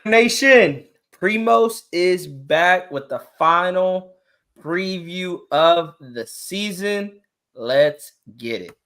Nation, Primos is back with the final preview of the season. Let's get it.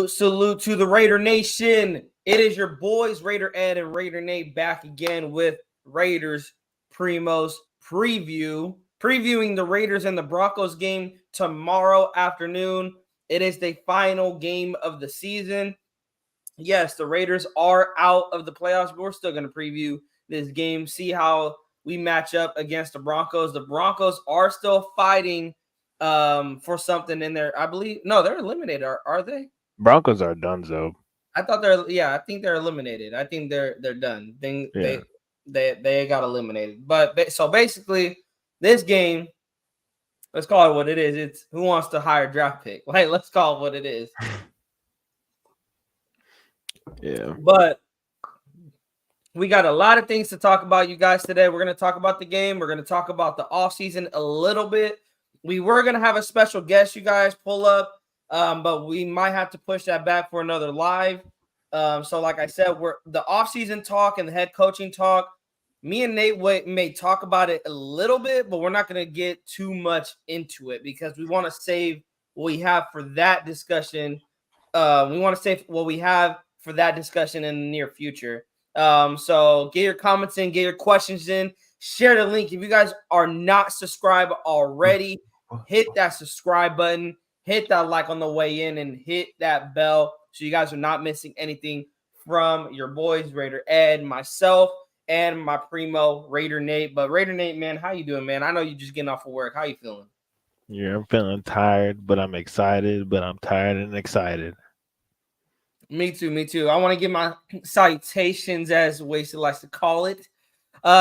Salute to the Raider Nation. It is your boys, Raider Ed and Raider Nate, back again with Raiders Primos previewing the Raiders and the Broncos game tomorrow afternoon. It is the final game of the season. Yes, the Raiders are out of the playoffs, but we're still going to preview this game, see how we match up against the Broncos. The Broncos are still fighting for something in there. I believe they're eliminated. Are they? Broncos are done, though. I think they're eliminated. I think they're done. They got eliminated. But so basically, this game, let's call it what it is. It's who wants to hire draft pick. Like, let's call it what it is. Yeah. But we got a lot of things to talk about, you guys, today. We're going to talk about the game. We're going to talk about the offseason a little bit. We were going to have a special guest, you guys, pull up, but we might have to push that back for another live. So like I said, we're the offseason talk and the head coaching talk. Me and Nate may talk about it a little bit, but we're not going to get too much into it because we want to save what we have for that discussion. We want to save what we have for that discussion in the near future. So get your comments in, get your questions in, share the link. If you guys are not subscribed already, hit that subscribe button, hit that like on the way in, and hit that bell so you guys are not missing anything from your boys, Raider Ed, myself, and my primo, Raider Nate. But Raider Nate, man, how you doing, man? I know you're just getting off of work. How you feeling? Yeah, I'm feeling tired, but I'm excited, but I'm tired and excited. Me too. I want to give my salutations, as Wasted likes to call it.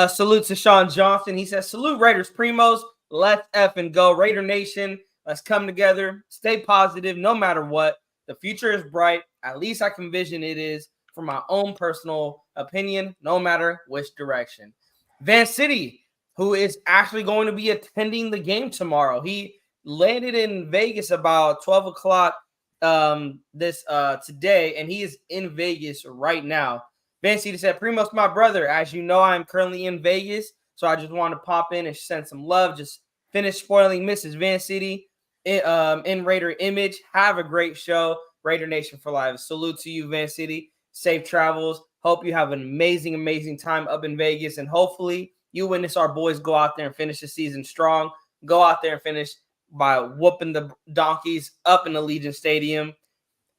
Salute to Sean Johnson. He says, salute Raiders Primos. Let's effing go. Raider Nation, let's come together. Stay positive no matter what. The future is bright. At least I can envision it is from my own personal opinion, no matter which direction. Van City, who is actually going to be attending the game tomorrow. He landed in Vegas about 12 o'clock today, and he is in Vegas right now. Van City said, Primos, my brother. As you know, I'm currently in Vegas, so I just want to pop in and send some love. Just finished spoiling Mrs. Van City in Raider Image. Have a great show. Raider Nation for life. Salute to you, Van City. Safe travels. Hope you have an amazing time up in Vegas, and hopefully you witness our boys go out there and finish the season strong. Go out there and finish by whooping the donkeys up in Allegiant Stadium.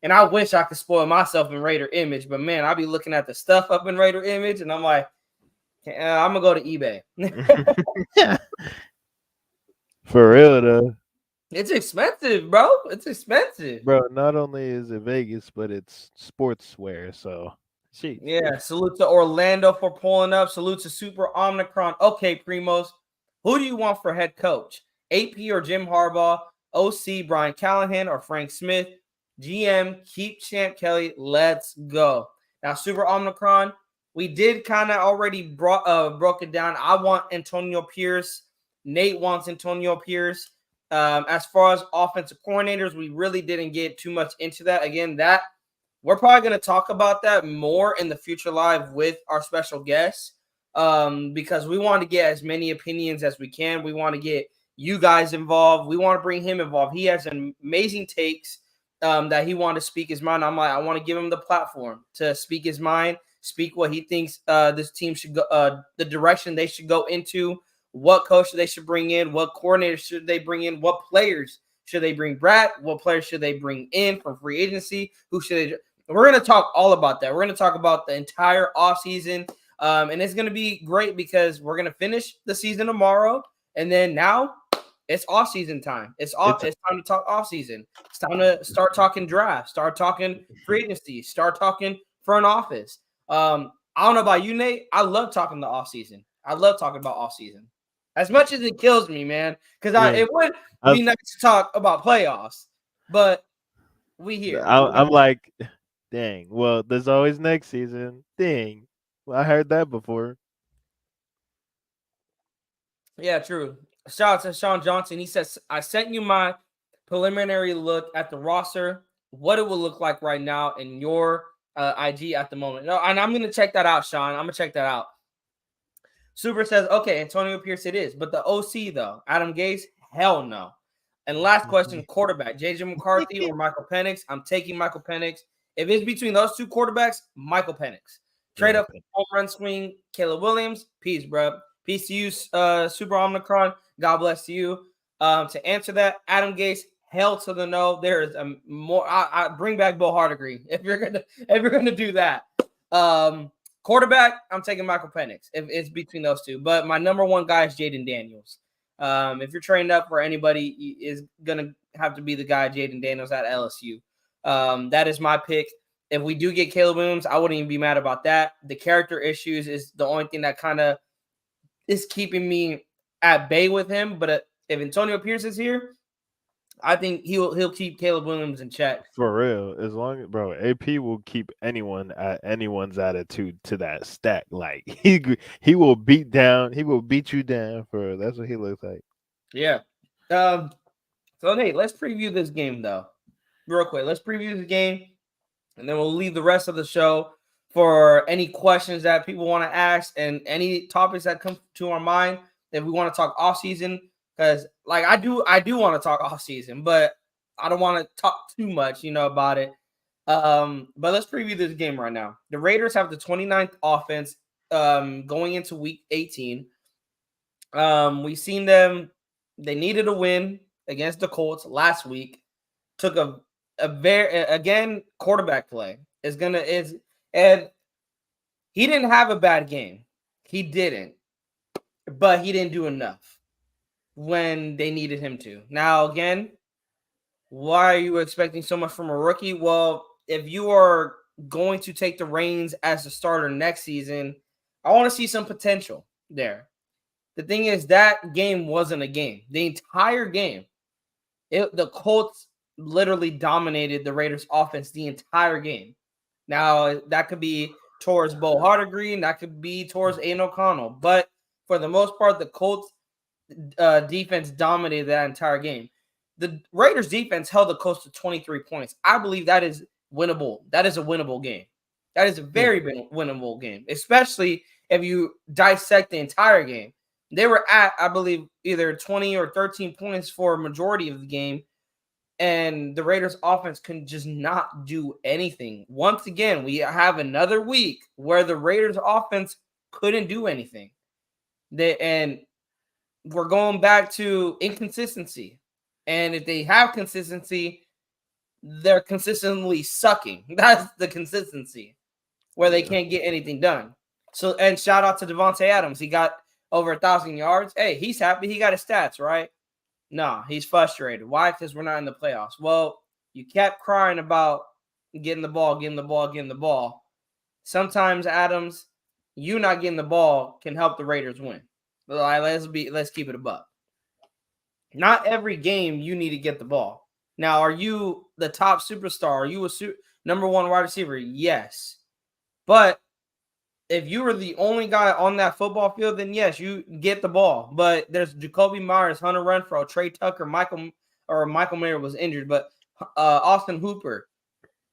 And I wish I could spoil myself in Raider Image, but man, I'll be looking at the stuff up in Raider Image, and I'm like, I'm gonna go to eBay. For real though. It's expensive, bro. It's expensive. Bro, not only is it Vegas, but it's sportswear, so geez. Yeah, salute to Orlando for pulling up. Salute to Super Omicron. Okay, Primos, who do you want for head coach? AP or Jim Harbaugh? OC Brian Callahan or Frank Smith? GM, keep Champ Kelly. Let's go. Now, Super Omicron, we did kind of already broke it down. I want Antonio Pierce. Nate wants Antonio Pierce. As far as offensive coordinators, we really didn't get too much into that. Again, that we're probably going to talk about that more in the future live with our special guests because we want to get as many opinions as we can. We want to get you guys involved. We want to bring him involved. He has amazing takes that he wanted to speak his mind. I'm like, I want to give him the platform to speak his mind, speak what he thinks this team should go, the direction they should go into, what coach they should bring in, what coordinators should they bring in, what players should they bring back, what players should they bring in from free agency, who should they. We're going to talk all about that. We're going to talk about the entire offseason, and it's going to be great because we're going to finish the season tomorrow, and then now it's offseason time. It's time to talk offseason. It's time to start talking draft, start talking free agency, start talking front office. I don't know about you, Nate. I love talking the offseason. I love talking about offseason. As much as it kills me, man, because Yeah, it would be I'm, nice to talk about playoffs, but we here. I'm like, dang. Well, there's always next season. Dang. Well, I heard that before. Yeah, true. Shout out to Sean Johnson. He says, I sent you my preliminary look at the roster, what it will look like right now in your IG at the moment. No, and I'm going to check that out, Sean. I'm going to check that out. Super says, okay, Antonio Pierce it is. But the OC, though, Adam Gase, hell no. And last question, quarterback, JJ McCarthy or Michael Penix? I'm taking Michael Penix. If it's between those two quarterbacks, Michael Penix. Trade Yeah, up home run swing, Caleb Williams. Peace, bro. Peace to you, Super Omnicron. God bless you. To answer that, Adam Gase, hell to the no. There is a more. I bring back Bo Hardegree if you're gonna do that. Quarterback, I'm taking Michael Penix if it's between those two. But my number one guy is Jaden Daniels. If you're trained up for anybody, is gonna have to be the guy Jaden Daniels at LSU. That is my pick. If we do get Caleb Williams, I wouldn't even be mad about that. The character issues is the only thing that kind of is keeping me at bay with him. But if Antonio Pierce is here, I think he'll keep Caleb Williams in check. for real. As long as bro, AP will keep anyone at anyone's attitude to that stack. Like he will beat down. He will beat you down for. That's what he looks like. Yeah. So Nate, let's preview this game though, real quick. Let's preview the game, and then we'll leave the rest of the show for any questions that people want to ask and any topics that come to our mind if we want to talk off season. Because like I do want to talk off season, but I don't want to talk too much, about it. But let's preview this game right now. The Raiders have the 29th offense going into week 18. We've seen them. They needed a win against the Colts last week. Took a very again quarterback play and he didn't have a bad game. He didn't, but he didn't do enough when they needed him to. Now again, why are you expecting so much from a rookie? Well, if you are going to take the reins as the starter next season, I want to see some potential there. The thing is, that game wasn't a game. The entire game, the Colts literally dominated the Raiders' offense the entire game. Now, that could be towards Bo Hardegreen, that could be towards Aiden O'Connell, but for the most part, the Colts defense dominated that entire game. The Raiders' defense held the Colts to 23 points. I believe that is winnable. That is a winnable game. That is a very winnable game, especially if you dissect the entire game. They were at, I believe, either 20 or 13 points for a majority of the game, and the Raiders offense can just not do anything. Once again, we have another week where the Raiders offense couldn't do anything. And we're going back to inconsistency. And if they have consistency, they're consistently sucking. That's the consistency where they can't get anything done. So, and shout out to Devontae Adams. He got over 1,000 yards. Hey, he's happy. He got his stats, right? No, he's frustrated. Why? Because we're not in the playoffs. Well, you kept crying about getting the ball. Sometimes, Adams, you not getting the ball can help the Raiders win. Let's keep it a buck. Not every game you need to get the ball. Now, are you the top superstar? Are you a number one wide receiver? Yes. But if you were the only guy on that football field, then yes, you get the ball. But there's Jacoby Myers, Hunter Renfrow, Trey Tucker, Michael Mayer was injured, but Austin Hooper.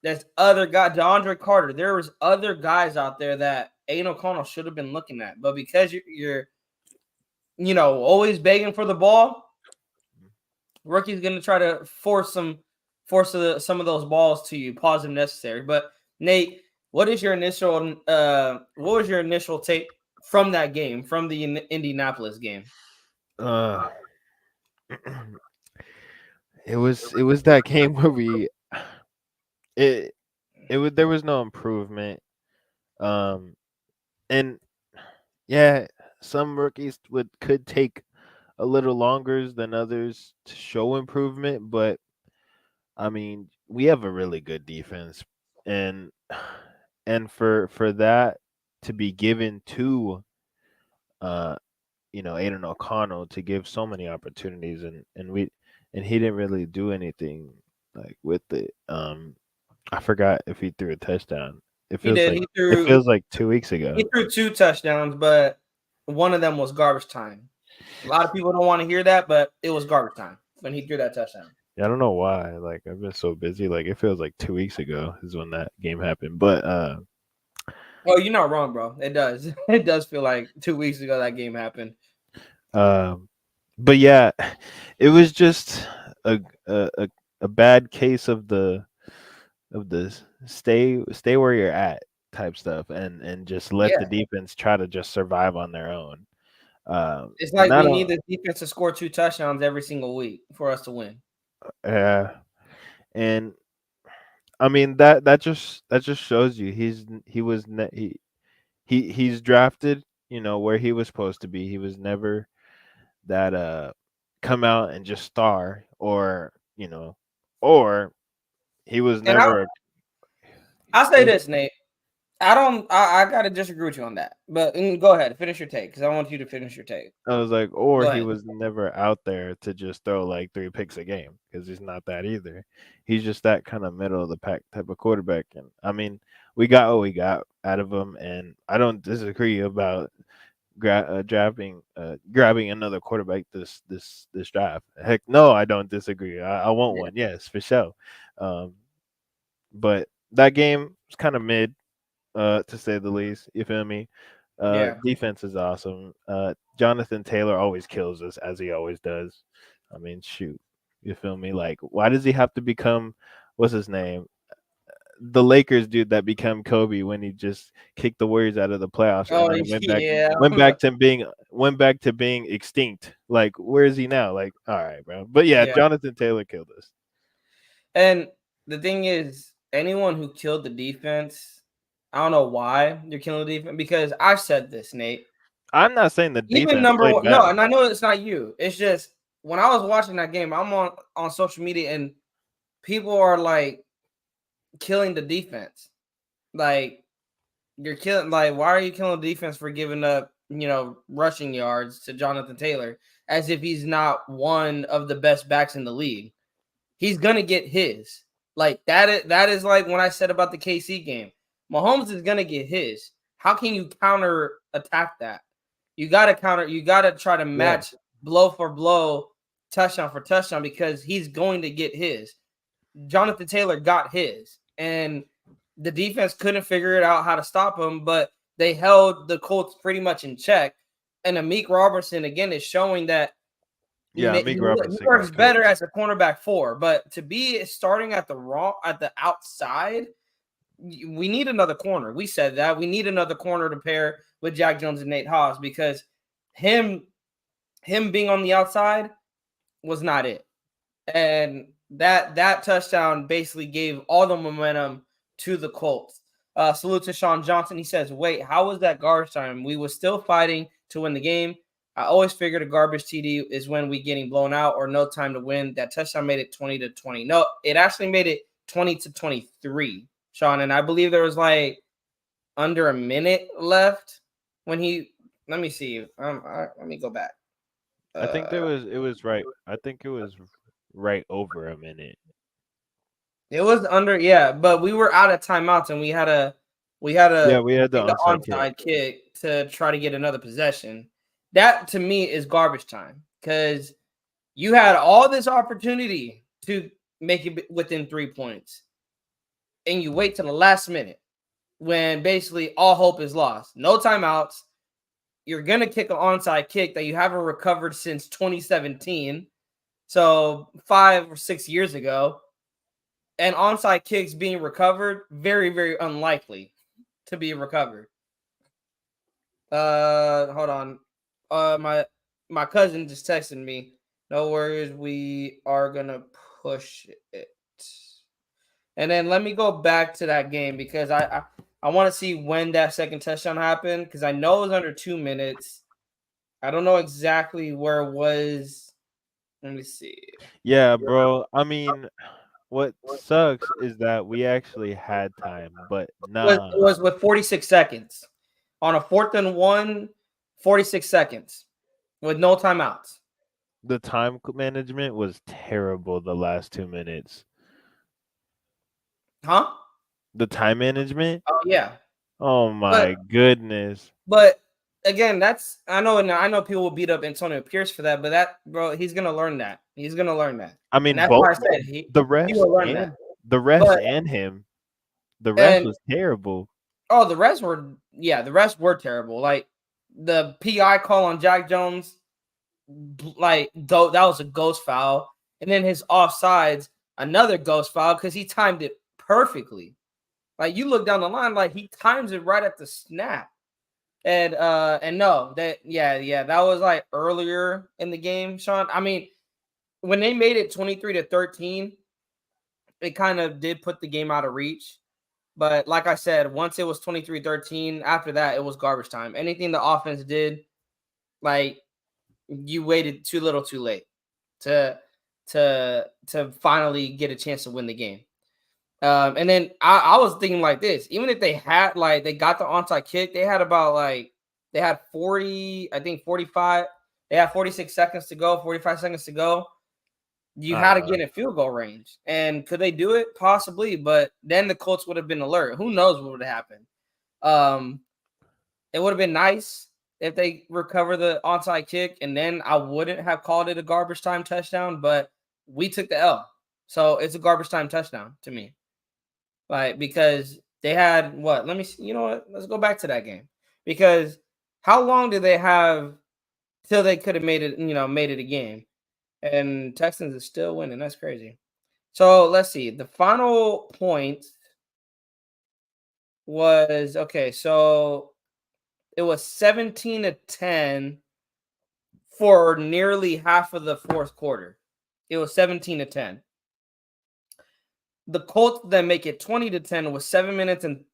There's other guy, DeAndre Carter. There was other guys out there that Aiden O'Connell should have been looking at. But because you're always begging for the ball, rookie's going to try to force some of those balls to you, pause if necessary. But Nate, what was your initial take from that game, from the Indianapolis game? It was that game where there was no improvement. And yeah, some rookies could take a little longer than others to show improvement, but I mean, we have a really good defense, and for that to be given to uh Aiden O'Connell to give so many opportunities, and he didn't really do anything like with it. I forgot if he threw a touchdown. It He feels did. like it feels like 2 weeks He ago. threw 2 touchdowns, but one of them was garbage time. A lot of people don't want to hear that, but it was garbage time when he threw that touchdown. Yeah, I don't know why. Like I've been so busy. Like it feels like 2 weeks ago is when that game happened. But Oh, you're not wrong, bro. It does. It does feel like 2 weeks ago that game happened. um, but yeah, it was just a a a, a bad case of the stay where you're at type stuff, and just let the Yeah. defense try to just survive on their own. It's And like not we need on, the defense to score 2 touchdowns every single week for us to win. and I mean that just shows you he was he's drafted, where he was supposed to be. He was never that come out and just star, or he was And never I'll say this, Nate. I gotta disagree with you on that. But go ahead, finish your take because I want you to finish your take. I was like, or Go he ahead. was never out there to just throw like 3 picks a game, because he's not that either. He's just that kind of middle of the pack type of quarterback. And I mean, we got what we got out of him, and I don't disagree about grabbing another quarterback this draft. Heck, no, I don't disagree. I want Yeah. one, yes, for sure. Um, but that game was kind of mid, to say the least. You feel me? Yeah. Defense is awesome. Jonathan Taylor always kills us, as he always does. I mean, shoot, you feel me? Like, why does he have to become, what's his name? The Lakers dude that became Kobe when he just kicked the Warriors out of the playoffs, and Oh then went back yeah. went back to being extinct. Like, where is he now? Like, all right, bro. But yeah, Yeah. Jonathan Taylor killed us. And the thing is, anyone who killed the defense, I don't know why you're killing the defense because I've said this, Nate. I'm not saying the Even defense number played one, no, bad. and I know it's not you. It's just when I was watching that game, I'm on social media and people are like killing the defense. Like you're killing. Like why are you killing the defense for giving up, rushing yards to Jonathan Taylor as if he's not one of the best backs in the league? He's gonna get his. Like that is like when I said about the KC game. Mahomes is gonna get his. How can you counter attack that? You gotta counter, you gotta try to Yeah, match blow for blow, touchdown for touchdown, because he's going to get his. Jonathan Taylor got his, and the defense couldn't figure it out how to stop him, but they held the Colts pretty much in check. And Amik Robertson again is showing that yeah. he Meek Robinson works got better cooked. as a cornerback four, but to be starting at the outside, we need another corner. We said that we need another corner to pair with Jack Jones and Nate Haas because him being on the outside was not it. And that touchdown basically gave all the momentum to the Colts. Salute to Sean Johnson. He says, "Wait, how was that garbage time? We were still fighting to win the game. I always figured a garbage TD is when we getting blown out or no time to win. That touchdown made it 20-20. No, it actually made it 20-23, Sean. And I believe there was like under a minute left when he. Let me see. Let me go back. I think Uh, it was right. I think it was right over a minute. It was under, yeah, but we were out of timeouts and we had to Yeah, we had the take the onside kick. onside kick to try to get another possession. That to me is garbage time because you had all this opportunity to make it within 3 points, and you wait till the last minute when basically all hope is lost. No timeouts. You're gonna kick an onside kick that you haven't recovered since 2017, so 5 or 6 years ago, and onside kicks being recovered, very, very unlikely to be recovered. Hold on. My cousin just texted me. No worries, we are gonna push it. And then let me go back to that game because I want to see when that second touchdown happened because I know it was under 2 minutes. I don't know exactly where it was. Let me see. Yeah, bro. I mean, what sucks is that we actually had time, but It nah. was with 46 seconds on a 4th and 1, 46 seconds with no timeouts. The time management was terrible the last 2 minutes. Huh? The time management? Oh yeah. Oh But my goodness. but again, that's I know people will beat up Antonio Pierce for that, but that bro, he's gonna learn that. He's gonna learn that. I And mean, that's both why I said the he refs will learn that. and the refs But and him. The refs and was terrible. oh, the rest were terrible. Like the PI call on Jack Jones, like that was a ghost foul, and then his offsides, another ghost foul because he timed it perfectly. Like you look down the line, like he times it right at the snap. And no, that that was like earlier in the game, Sean. I mean, when they made it 23-13, it kind of did put the game out of reach. But like I said, once it was 23-13, after that it was garbage time. Anything the offense did, like you waited too little, too late to finally get a chance to win the game. And then I was thinking like this, even if they had like they got the onside kick, they had about like they had 40, I think 45, they had 46 seconds to go, 45 seconds to go. You had to get in field goal range. And could they do it? Possibly, but then the Colts would have been alert. Who knows what would have happened? It would have been nice if they recover the onside kick, and then I wouldn't have called it a garbage time touchdown, but we took the L. So it's a garbage time touchdown to me. Like, because they had what? Let me see. You know what? Let's go back to that game. Because how long did they have till they could have made it, made it a game? And Texans is still winning. That's crazy. So let's see. The final point was okay. So it was 17-10 for nearly half of the fourth quarter. It was 17-10. The Colts then make it 20-10 with 7 minutes and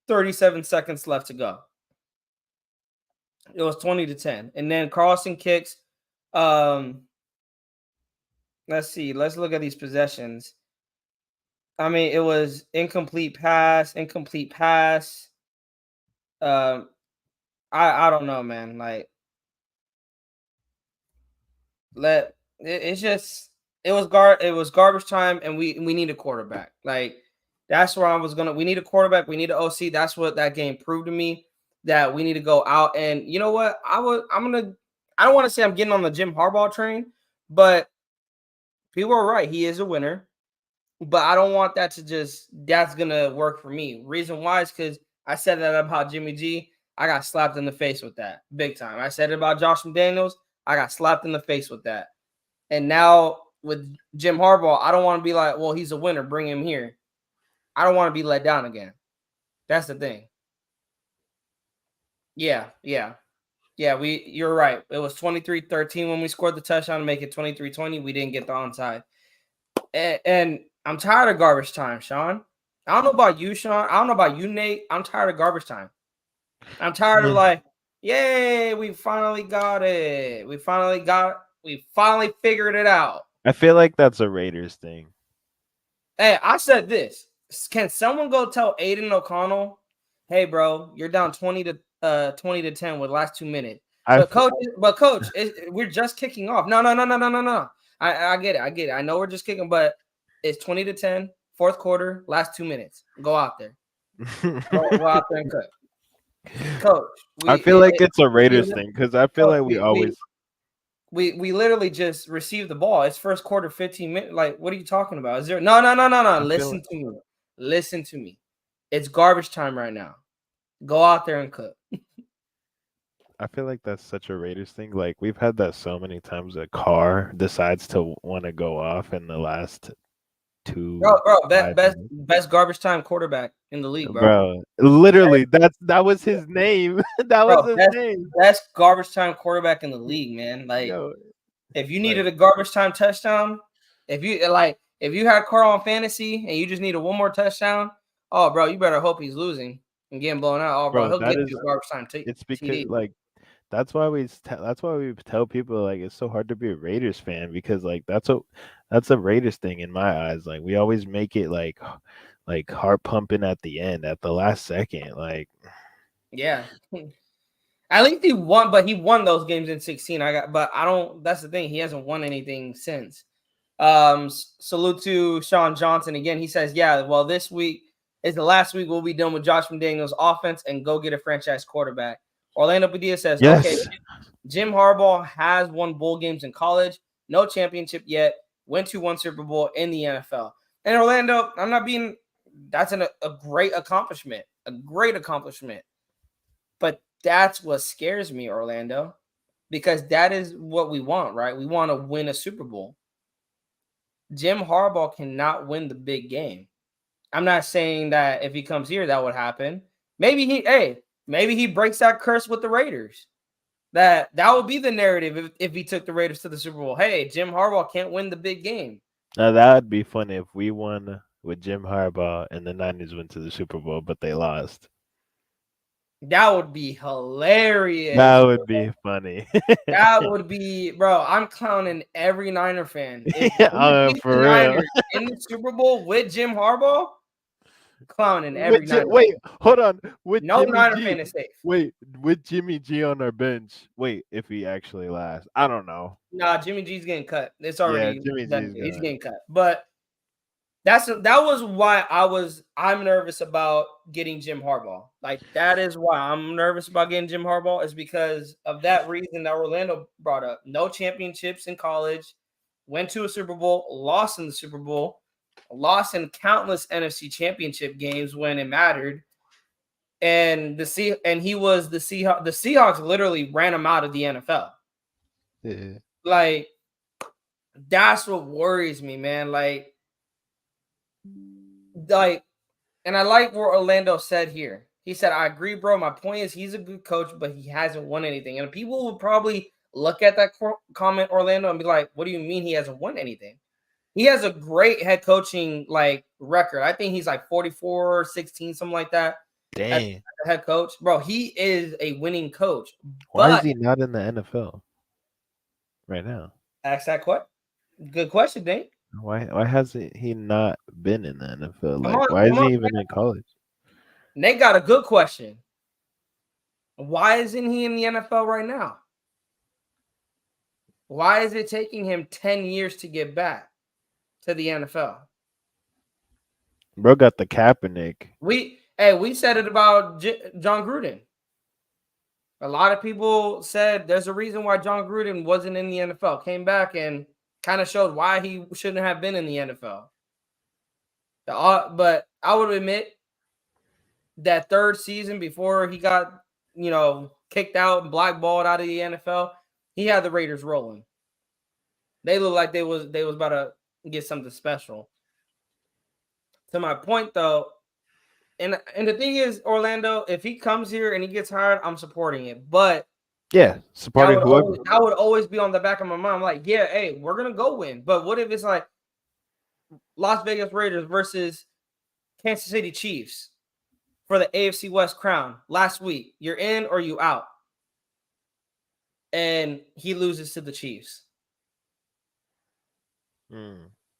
37 seconds left to go. It was 20-10. And then Carlson kicks. Let's see. Let's look at these possessions. I mean, it was incomplete pass. I don't know, man. Like, it's just it was garbage time, and we need a quarterback. Like, that's where I was gonna. We need a quarterback. We need an OC. That's what that game proved to me, that we need to go out. And you know what? I don't want to say I'm getting on the Jim Harbaugh train, but people are right. He is a winner. But I don't want that to that's gonna work for me. Reason why is because I said that about Jimmy G. I got slapped in the face with that big time. I said it about Josh McDaniels. I got slapped in the face with that. And now with Jim Harbaugh, I don't want to be like, well, he's a winner, bring him here. I don't want to be let down again. That's the thing. Yeah. You're right. It was 23-13 when we scored the touchdown to make it 23-20. We didn't get the onside. And I'm tired of garbage time, Sean. I don't know about you, Sean. I don't know about you, Nate. I'm tired of garbage time. I'm tired of like, yay, we finally got it. We finally figured it out. I feel like that's a Raiders thing. Hey, I said this. Can someone go tell Aiden O'Connell, hey, bro, you're down 20-10 with the last 2 minutes. But coach, we're just kicking off. No. I get it. I know we're just kicking, but it's 20-10, fourth quarter, last 2 minutes. Go out there. Go out there and cook. Coach, I feel like it's a Raiders thing because I feel like we literally just received the ball. It's first quarter, 15 minutes. Like, what are you talking about? Is there no. Listen to me. It's garbage time right now. Go out there and cook. I feel like that's such a Raiders thing. Like, we've had that so many times. A car decides to want to go off in the last two. Bro, best garbage time quarterback in the league, bro. Literally, that was his name. That was his name. Best garbage time quarterback in the league, man. Like, if you needed a garbage time touchdown, if you had Carl on fantasy and you just needed one more touchdown, oh, bro, you better hope he's losing and getting blown out. Oh, bro, he'll get you a garbage time. It's because like that's why we tell people like it's so hard to be a Raiders fan because like that's a Raiders thing in my eyes. Like we always make it like heart pumping at the end, at the last second. Like, yeah, At least he won, but he won those games in 16. That's the thing. He hasn't won anything since. Salute to Sean Johnson again. He says, yeah, well, this week is the last week we'll be done with Josh McDaniels' offense and go get a franchise quarterback. Orlando Padilla says, Yes. okay, Jim Harbaugh has won bowl games in college, no championship yet, went to one Super Bowl in the NFL. And Orlando, that's a great accomplishment, But that's what scares me, Orlando, because that is what we want, right? We want to win a Super Bowl. Jim Harbaugh cannot win the big game. I'm not saying that if he comes here, that would happen. Maybe he breaks that curse with the Raiders. That would be the narrative if he took the Raiders to the Super Bowl. Hey, Jim Harbaugh can't win the big game. Now that would be funny if we won with Jim Harbaugh and the Niners went to the Super Bowl, but they lost. That would be hilarious. That would be funny. That would be, bro. I'm clowning every Niner fan. For real. In the Super Bowl with Jim Harbaugh, clowning every Niner. Wait, hold on. With no Jimmy Niner G, fan is safe. Wait, with Jimmy G on our bench. Wait, if he actually lasts, I don't know. Nah, Jimmy G's getting cut. It's already he's getting cut. But that was why I'm nervous about getting Jim Harbaugh. Like, that is why I'm nervous about getting Jim Harbaugh, is because of that reason that Orlando brought up. No championships in college, went to a Super Bowl, lost in the Super Bowl, lost in countless NFC championship games when it mattered. And the Seahawks literally ran him out of the NFL. Yeah. Like, that's what worries me, man. Like, and I like what Orlando said here. He said, I agree, bro. My point is he's a good coach, but he hasn't won anything. And people will probably look at that comment, Orlando, and be like, what do you mean he hasn't won anything? He has a great head coaching record. I think he's like 44-16, something like that. Dang. As a head coach. Bro, he is a winning coach. Why is he not in the NFL right now? Ask that question. Good question, Nate. Why hasn't he not been in the NFL? Why isn't he even in college? Nate got a good question. Why isn't he in the NFL right now? Why is it taking him 10 years to get back to the NFL? Bro got the Kaepernick. We said it about John Gruden. A lot of people said there's a reason why John Gruden wasn't in the NFL. Came back and kind of showed why he shouldn't have been in the NFL. But I would admit that third season before he got, kicked out and blackballed out of the NFL, he had the Raiders rolling. They looked like they was about to get something special. To my point, though, and the thing is, Orlando, if he comes here and he gets hired, I'm supporting it. But yeah, supporting whoever. I would always be on the back of my mind. I'm like, yeah, hey, we're gonna go win. But what if it's like Las Vegas Raiders versus Kansas City Chiefs for the AFC West crown last week? You're in or you out? And he loses to the Chiefs.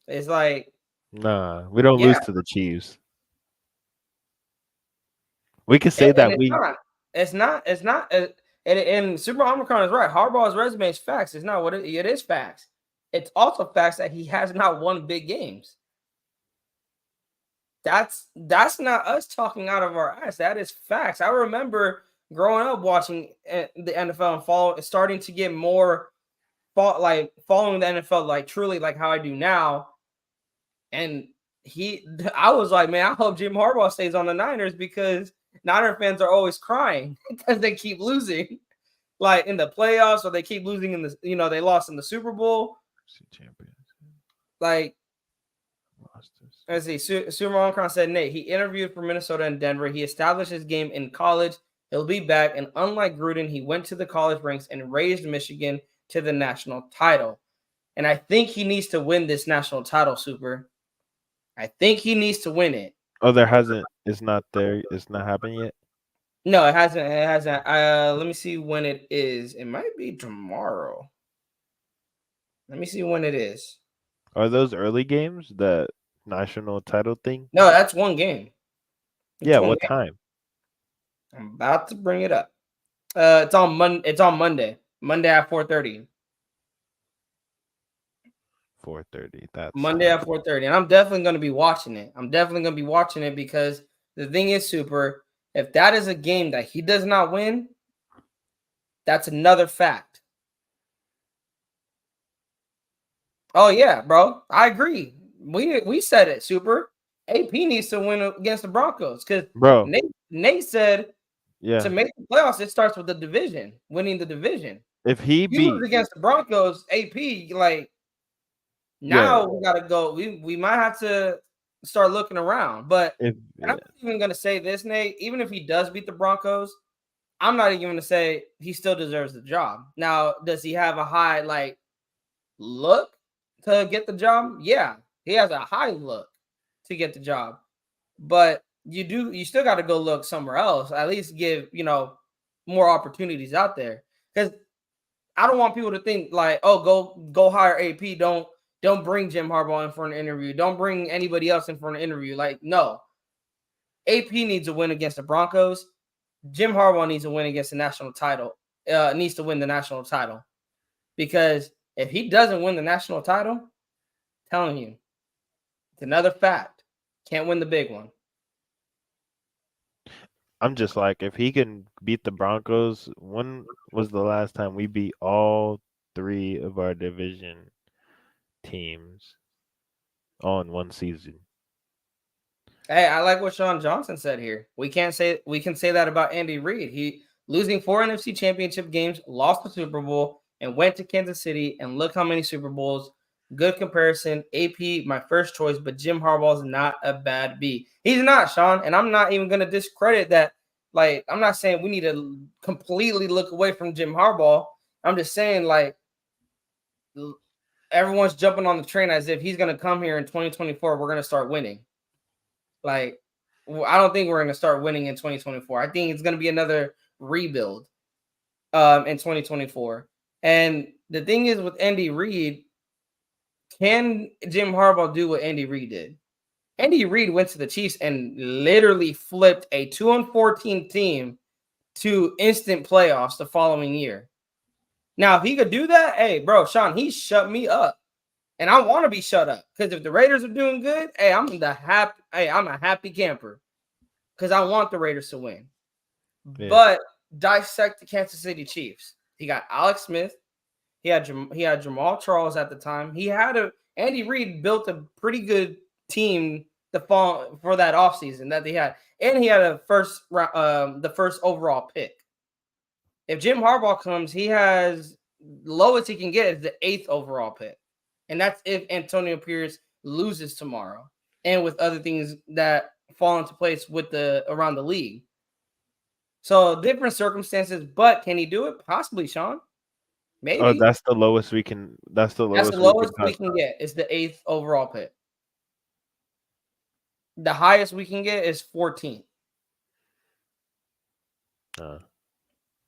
It's like, nah, we don't lose to the Chiefs. We can say that It's not. And Super Omicron is right. Harbaugh's resume is facts. It's not what it is facts. It's also facts that he has not won big games. That's not us talking out of our ass. That is facts. I remember growing up watching the NFL and starting to get more following the NFL truly how I do now. And I was like, man, I hope Jim Harbaugh stays on the Niners because Niner fans are always crying because they keep losing, in the playoffs, or they keep losing in the, they lost in the Super Bowl. Let's see. Super Omicron said, Nate, he interviewed for Minnesota and Denver. He established his game in college. He'll be back. And unlike Gruden, he went to the college ranks and raised Michigan to the national title. And I think he needs to win this national title, Super. I think he needs to win it. Oh, there hasn't. It's not there. It's not happening yet. No, it hasn't. It hasn't. Let me see when it is. It might be tomorrow. Let me see when it is. Are those early games? The national title thing? No, that's one game. Yeah, what time? I'm about to bring it up. It's on Monday. Monday at 4:30. 4:30. That's Monday at 4:30, and I'm definitely going to be watching it. Because the thing is, Super, if that is a game that he does not win, that's another fact. Oh yeah, bro, I agree. We said it, Super. AP needs to win against the Broncos because bro. Nate said Yeah. to make the playoffs, it starts with the division, winning the division. If he You lose beat, against the Broncos, AP, like yeah, now we gotta go. We might have to start looking around. But if I'm not even gonna say this, Nate. Even if he does beat the Broncos, I'm not even gonna say he still deserves the job. Now, does he have a high look to get the job? Yeah, he has a high look to get the job. But you still got to go look somewhere else. At least give more opportunities out there. Because I don't want people to think like, oh, go hire AP. Don't bring Jim Harbaugh in for an interview. Don't bring anybody else in for an interview. Like, no. AP needs to win against the Broncos. Jim Harbaugh needs to win against the national title. Needs to win the national title. Because if he doesn't win the national title, I'm telling you, it's another fact. Can't win the big one. I'm just like, if he can beat the Broncos, when was the last time we beat all three of our division teams all in one season? Hey, I like what Sean Johnson said here. We can say that about Andy Reid. He losing 4 NFC championship games, lost the Super Bowl, and went to Kansas City. And look how many Super Bowls. Good comparison. AP, my first choice, but Jim Harbaugh is not a bad B. He's not, Sean, and I'm not even going to discredit that. Like, I'm not saying we need to completely look away from Jim Harbaugh. I'm just saying, like, everyone's jumping on the train as if he's going to come here in 2024. We're going to start winning. Like, I don't think we're going to start winning in 2024. I think it's going to be another rebuild in 2024. And the thing is with Andy Reid, can Jim Harbaugh do what Andy Reid did? Andy Reid went to the Chiefs and literally flipped a 2-14 team to instant playoffs the following year. Now, if he could do that, hey, bro, Sean, he shut me up. And I want to be shut up because if the Raiders are doing good, hey, I'm a happy camper because I want the Raiders to win. Yeah. But dissect the Kansas City Chiefs. He got Alex Smith. He had Jamal Charles at the time. Andy Reid built a pretty good team for that offseason that they had, and he had the first overall pick. If Jim Harbaugh comes, he has lowest he can get is the 8th overall pick. And that's if Antonio Pierce loses tomorrow and with other things that fall into place around the league. So different circumstances, but can he do it? Possibly, Sean. Maybe. Oh, that's the lowest we can. That's the lowest, we can get is the 8th overall pick. The highest we can get is 14th.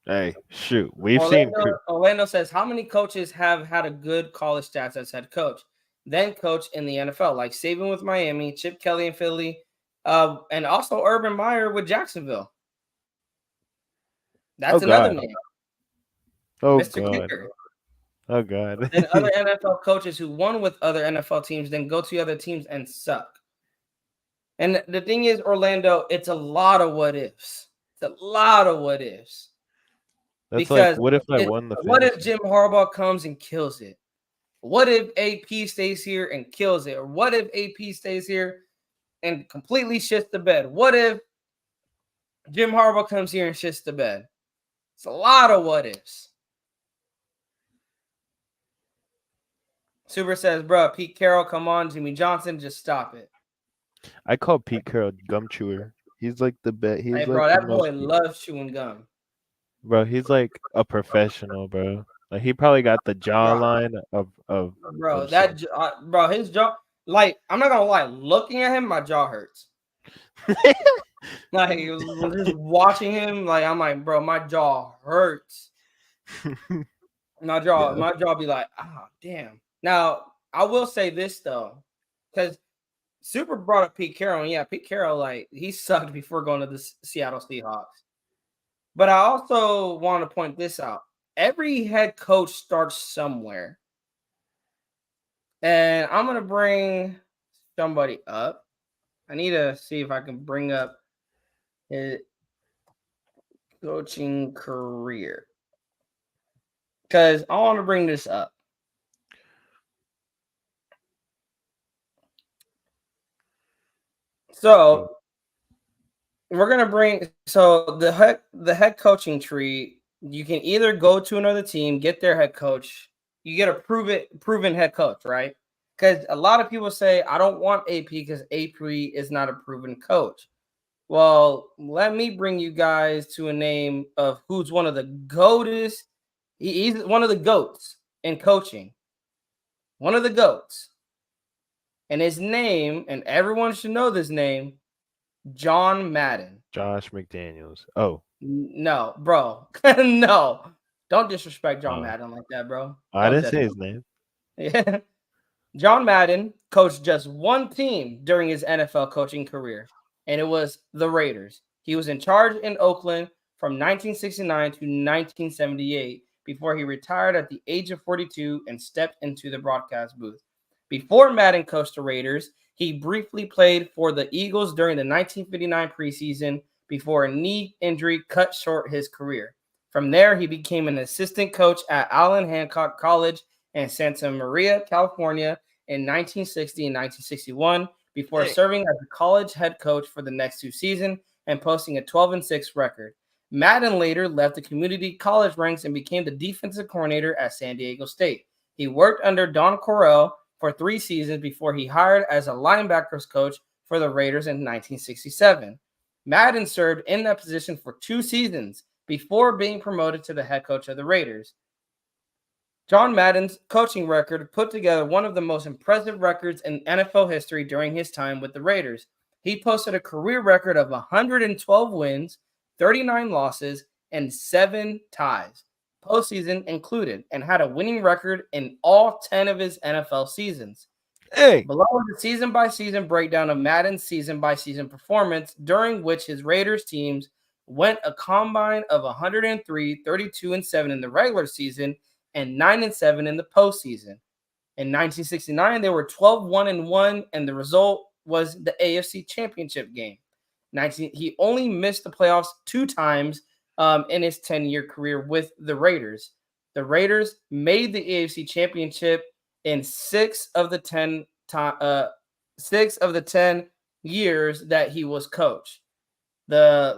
Hey, shoot. We've seen. Orlando says, how many coaches have had a good college stats as head coach, then coach in the NFL, like Saban with Miami, Chip Kelly in Philly, and also Urban Meyer with Jacksonville. That's another name. Oh, Mr. God. Kicker. Oh, God. And other NFL coaches who won with other NFL teams, then go to other teams and suck. And the thing is, Orlando, it's a lot of what ifs. It's a lot of what ifs. That's because like, what if I won the fantasy? What if Jim Harbaugh comes and kills it? What if AP stays here and kills it? Or what if AP stays here and completely shits the bed? What if Jim Harbaugh comes here and shits the bed? It's a lot of what ifs. Super says, bro, Pete Carroll, come on. Jimmy Johnson, just stop it. I call Pete Carroll gum chewer. He's like the best. Hey, bro, that boy loves chewing gum. Bro, he's like a professional, bro. Like he probably got the jawline of bro. Bro, his jaw. Like, I'm not gonna lie. Looking at him, my jaw hurts. Like just watching him, like I'm like, bro, my jaw hurts. My jaw be like, ah, damn. Now I will say this though, because Super brought up Pete Carroll. And yeah, Pete Carroll, like he sucked before going to the Seattle Seahawks. But I also want to point this out. Every head coach starts somewhere. And I'm going to bring somebody up. I need to see if I can bring up his coaching career. Because I want to bring this up. So we're gonna bring the head coaching tree. You can either go to another team, get their head coach. You get a proven head coach, right? Because a lot of people say I don't want AP because AP is not a proven coach. Well, let me bring you guys to a name of who's one of the goatest. He's one of the goats in coaching. One of the goats, and his name, and everyone should know this name, John Madden. Josh McDaniels. Oh, No, bro. No. Don't disrespect John uh, Madden like that, bro. I Don't didn't do say his name. Yeah. John Madden coached just one team during his NFL coaching career, and it was the Raiders. He was in charge in Oakland from 1969 to 1978 before he retired at the age of 42 and stepped into the broadcast booth. Before Madden coached the Raiders, he briefly played for the Eagles during the 1959 preseason before a knee injury cut short his career. From there, he became an assistant coach at Allen Hancock College in Santa Maria, California in 1960 and 1961 before serving as a college head coach for the next two seasons and posting a 12-6 record. Madden later left the community college ranks and became the defensive coordinator at San Diego State. He worked under Don Correll for 3 seasons before he hired as a linebackers coach for the Raiders in 1967. Madden served in that position for 2 seasons before being promoted to the head coach of the Raiders. John Madden's coaching record put together one of the most impressive records in NFL history during his time with the Raiders. He posted a career record of 112 wins, 39 losses, and 7 ties, postseason included, and had a winning record in all 10 of his NFL seasons. Hey, Below is a season-by-season breakdown of Madden's season-by-season performance, during which his Raiders teams went a combine of 103, 32-7 in the regular season, and 9-7 in the postseason. In 1969, they were 12-1-1, and the result was the AFC Championship game. He only missed the playoffs 2 times in his 10-year career with the Raiders. The Raiders made the AFC Championship in 6 of the 10 years that he was coach. They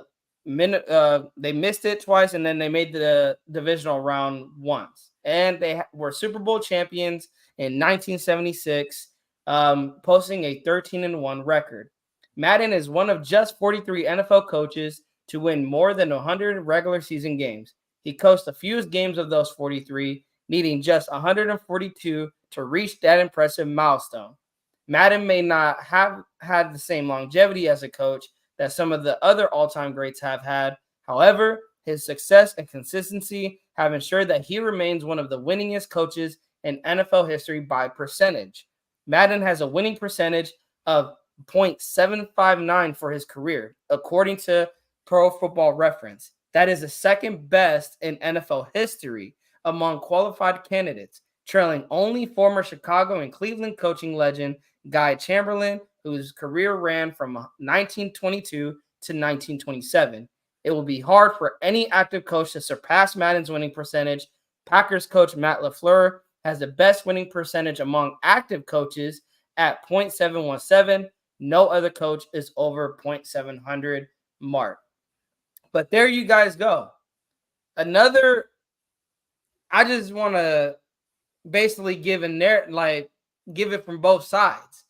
missed it twice, and then they made the divisional round once, and they were Super Bowl champions in 1976, posting a 13-1 record. Madden is one of just 43 NFL coaches to win more than 100 regular season games. He coached the fewest games of those 43, needing just 142 to reach that impressive milestone. Madden may not have had the same longevity as a coach that some of the other all-time greats have had. However, his success and consistency have ensured that he remains one of the winningest coaches in NFL history by percentage. Madden has a winning percentage of .759 for his career, according to Pro Football Reference. That is the second best in NFL history among qualified candidates, trailing only former Chicago and Cleveland coaching legend Guy Chamberlain, whose career ran from 1922 to 1927. It will be hard for any active coach to surpass Madden's winning percentage. Packers coach Matt LaFleur has the best winning percentage among active coaches at .717. No other coach is over .700 mark. But there you guys go. I just want to basically give it from both sides.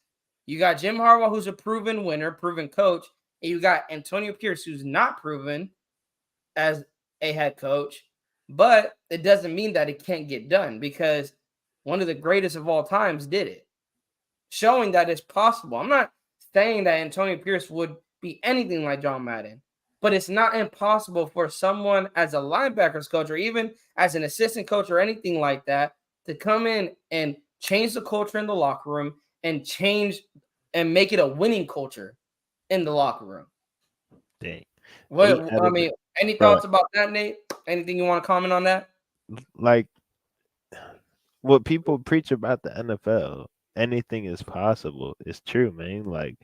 You got Jim Harbaugh, who's a proven winner, proven coach, and you got Antonio Pierce, who's not proven as a head coach, but it doesn't mean that it can't get done, because one of the greatest of all times did it, showing that it's possible. I'm not saying that Antonio Pierce would be anything like John Madden, but it's not impossible for someone as a linebackers coach or even as an assistant coach or anything like that to come in and change the culture in the locker room and change and make it a winning culture in the locker room. dang. What I mean, Any bro. thoughts about that, Nate? Anything you want to comment on that? Like what people preach about the NFL, anything is possible. It's true, man. Like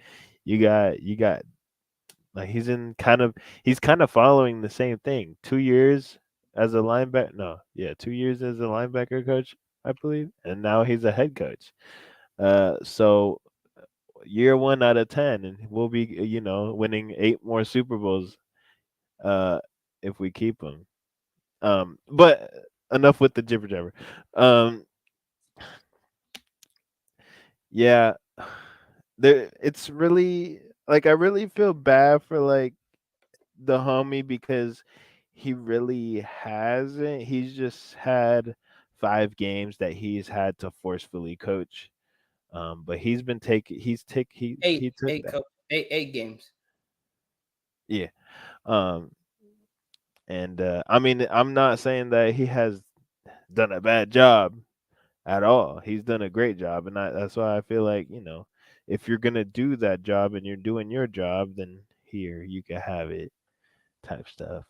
you got like he's kind of following the same thing. 2 years as a linebacker, no, yeah, 2 years as a linebacker coach, I believe, and now he's a head coach. So year 1 out of 10, and we'll be winning 8 more Super Bowls uh if we keep him. But enough with the jibber jabber. Um, yeah, there. It's really like I really feel bad for like the homie because he really hasn't. He's just had 5 games that he's had to forcefully coach. But he's been taking. He took Eight, that. coach, eight games. Yeah. Um, and I mean, I'm not saying that he has done a bad job at all. He's done a great job, and that's why I feel like if you're gonna do that job and you're doing your job, then here you can have it, type stuff.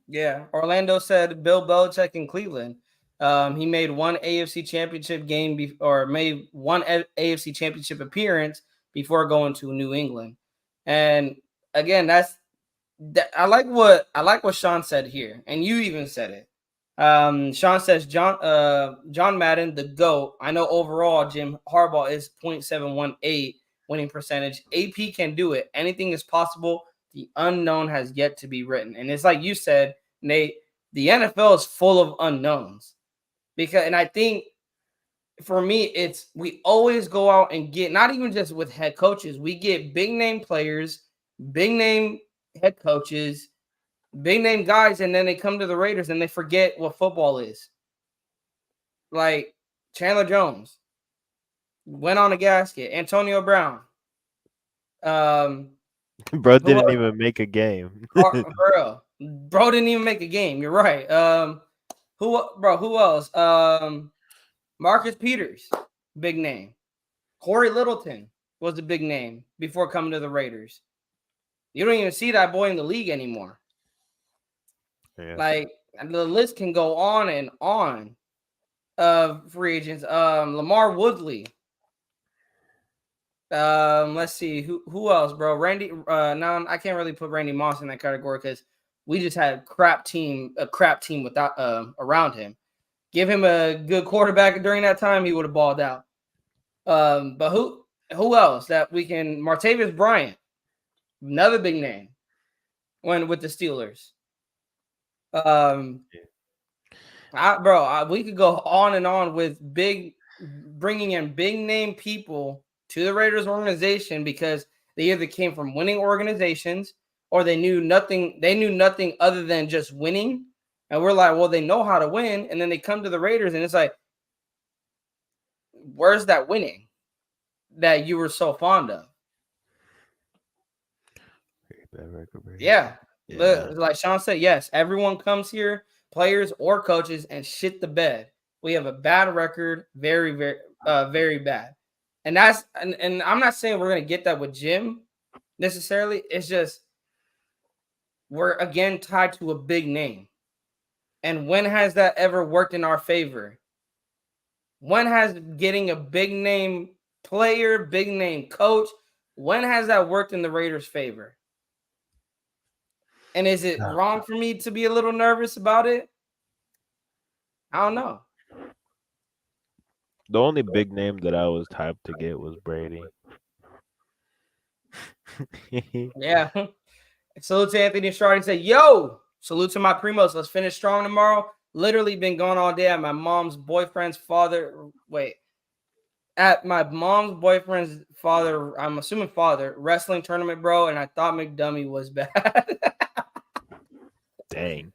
Yeah, Orlando said Bill Belichick in Cleveland. He made one AFC Championship game or made one AFC Championship appearance before going to New England. And again, I like what Sean said here, and you even said it. Sean says John Madden, the GOAT. I know overall Jim Harbaugh is .718 winning percentage. AP can do it. Anything is possible. The unknown has yet to be written. And it's like you said, Nate, the NFL is full of unknowns. And I think for me, it's we always go out and get not even just with head coaches, we get big name players, big name head coaches, big name guys, and then they come to the Raiders and they forget what football is. Like Chandler Jones went on a gasket. Antonio Brown. Um, Bro who didn't else? even make a game. Bro didn't even make a game. You're right. Who else? Marcus Peters, big name. Corey Littleton was a big name before coming to the Raiders. You don't even see that boy in the league anymore. Yeah. Like the list can go on and on of free agents. Lamar Woodley. Let's see who else, bro. Randy. No, I can't really put Randy Moss in that category because we just had a crap team without around him. Give him a good quarterback during that time, he would have balled out. But who else that we can? Martavis Bryant, another big name, when with the Steelers. Um, we could go on and on with bringing in big name people to the Raiders organization because they either came from winning organizations or they knew nothing. They knew nothing other than just winning. And we're like, well, they know how to win. And then they come to the Raiders and it's like, where's that winning that you were so fond of? Yeah. Yeah. Like Sean said, yes, everyone comes here, players or coaches, and shit the bed. We have a bad record, very, very, very bad. And I'm not saying we're gonna get that with Jim necessarily. It's just we're again tied to a big name. And when has that ever worked in our favor? When has getting a big name player, big name coach, when has that worked in the Raiders' favor? And is it wrong for me to be a little nervous about it? I don't know. The only big name that I was hyped to get was Brady. Yeah. Salute to Anthony Estrada. He said, yo, salute to my primos. Let's finish strong tomorrow. Literally been going all day at my mom's boyfriend's father. Wait. At my mom's boyfriend's father, I'm assuming father, wrestling tournament, bro. And I thought McDummy was bad. Dang.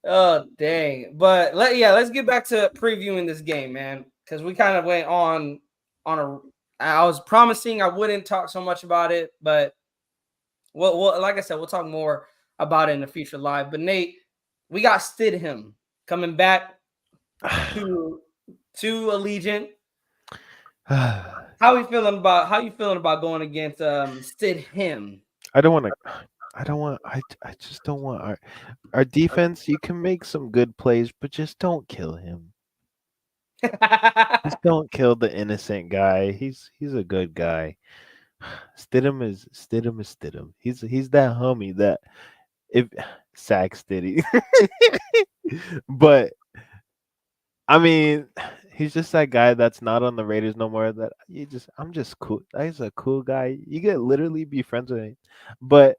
Oh, dang. But let's get back to previewing this game, man. Because we kind of went on a I was promising I wouldn't talk so much about it, but well, like I said, we'll talk more about it in the future live. But Nate, we got Stidham coming back to Allegiant. I How you feeling about going against Stidham? don't want to. I don't want. I just don't want our defense. You can make some good plays, but just don't kill him. Just don't kill the innocent guy. He's a good guy. Stidham. He's that homie that if sack Stiddy. But I mean, he's just that guy that's not on the Raiders no more. That I'm just cool. He's a cool guy. You could literally be friends with him. But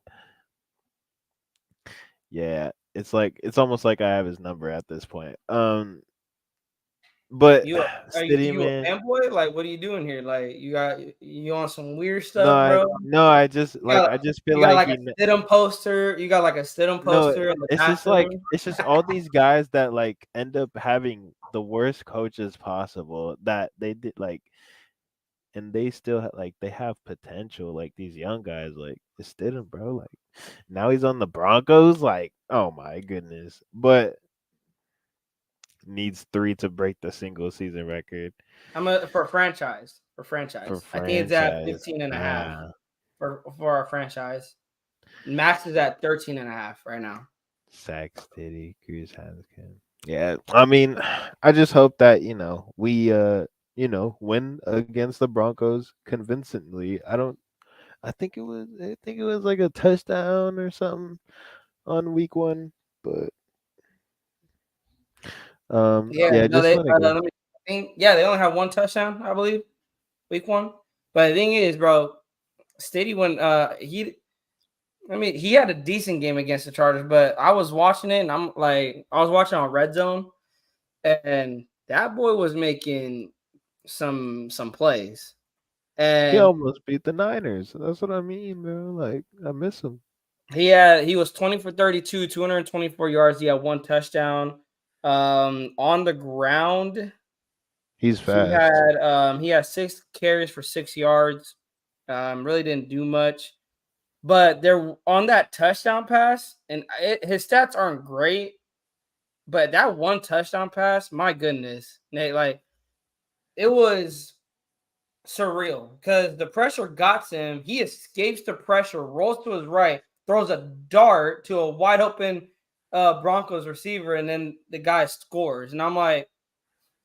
yeah, it's almost like I have his number at this point. But You Stiddy, you a man. fanboy? Like, what are you doing here? Like, you on some weird No, stuff, bro? I just I just feel You got like like a Stidham poster. You got like a Stidham no, poster in the it's just like bathroom. it's just all these guys that like end up having the worst coaches possible that they did like, and they still like they have potential. Like these young guys, like Stidham, bro. Like now he's on the Broncos. Like, oh my goodness, but needs 3 to break the single season record For franchise. for I think it's at franchise. 15 and a half Ah, for our franchise. Max is at 13 and a half right now. Sack City, Cruz Hanskin. Yeah, I mean, I just hope that we win against the Broncos convincingly. I think it was like a touchdown or something on week 1, but Yeah, yeah, no, just they let it go. let me think. Yeah, they only have one touchdown, I believe, week 1. But the thing is, bro, Stiddy when he had a decent game against the Chargers, but I was watching it and I was watching on Red Zone, and that boy was making some plays. He And almost beat the Niners. That's what I mean, bro. Like I miss him. he was 20 for 32, 224 yards. He had one touchdown. On the ground, He's fast. he had 6 carries for 6 yards. Really didn't do much. But they're on that touchdown pass, and his stats aren't great, but that one touchdown pass, my goodness, Nate, like it was surreal because the pressure got to him. He escapes the pressure, rolls to his right, throws a dart to a wide open Broncos receiver, and then the guy scores. And I'm like,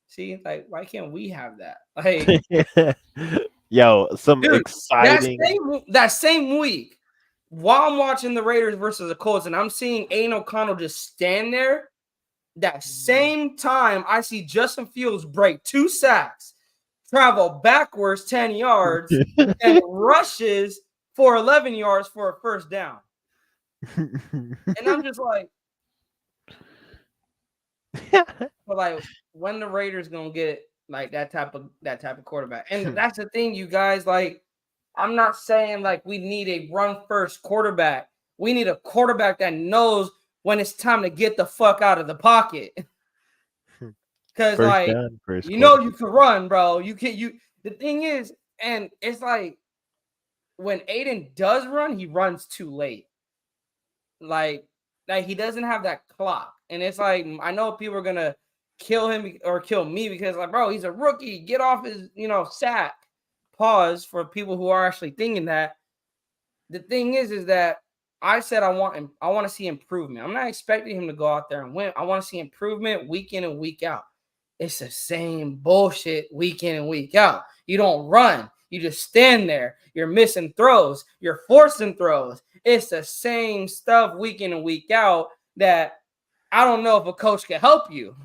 see, like, why can't we have that? Like, Yo, some dude, exciting. that same week, while I'm watching the Raiders versus the Colts, and I'm seeing Aiden O'Connell just stand there. That same time, I see Justin Fields break 2 sacks, travel backwards 10 yards, and rushes for 11 yards for a first down. And I'm just like, when the Raiders gonna get like that type of quarterback? And that's the thing, you guys. Like, I'm not saying like we need a run first quarterback. We need a quarterback that knows when it's time to get the fuck out of the pocket. Because First like down, first you quarterback. can run, bro. You can you. The thing is, and it's like when Aiden does run, he runs too late. Like he doesn't have that clock, and it's like I know people are gonna kill him or kill me because like, bro, he's a rookie. Get off his sack. Pause for people who are actually thinking that. The thing is that I said I want him. I want to see improvement. I'm not expecting him to go out there and win. I want to see improvement week in and week out. It's the same bullshit week in and week out. You don't run. You just stand there. You're missing throws. You're forcing throws. It's the same stuff week in and week out that I don't know if a coach can help you.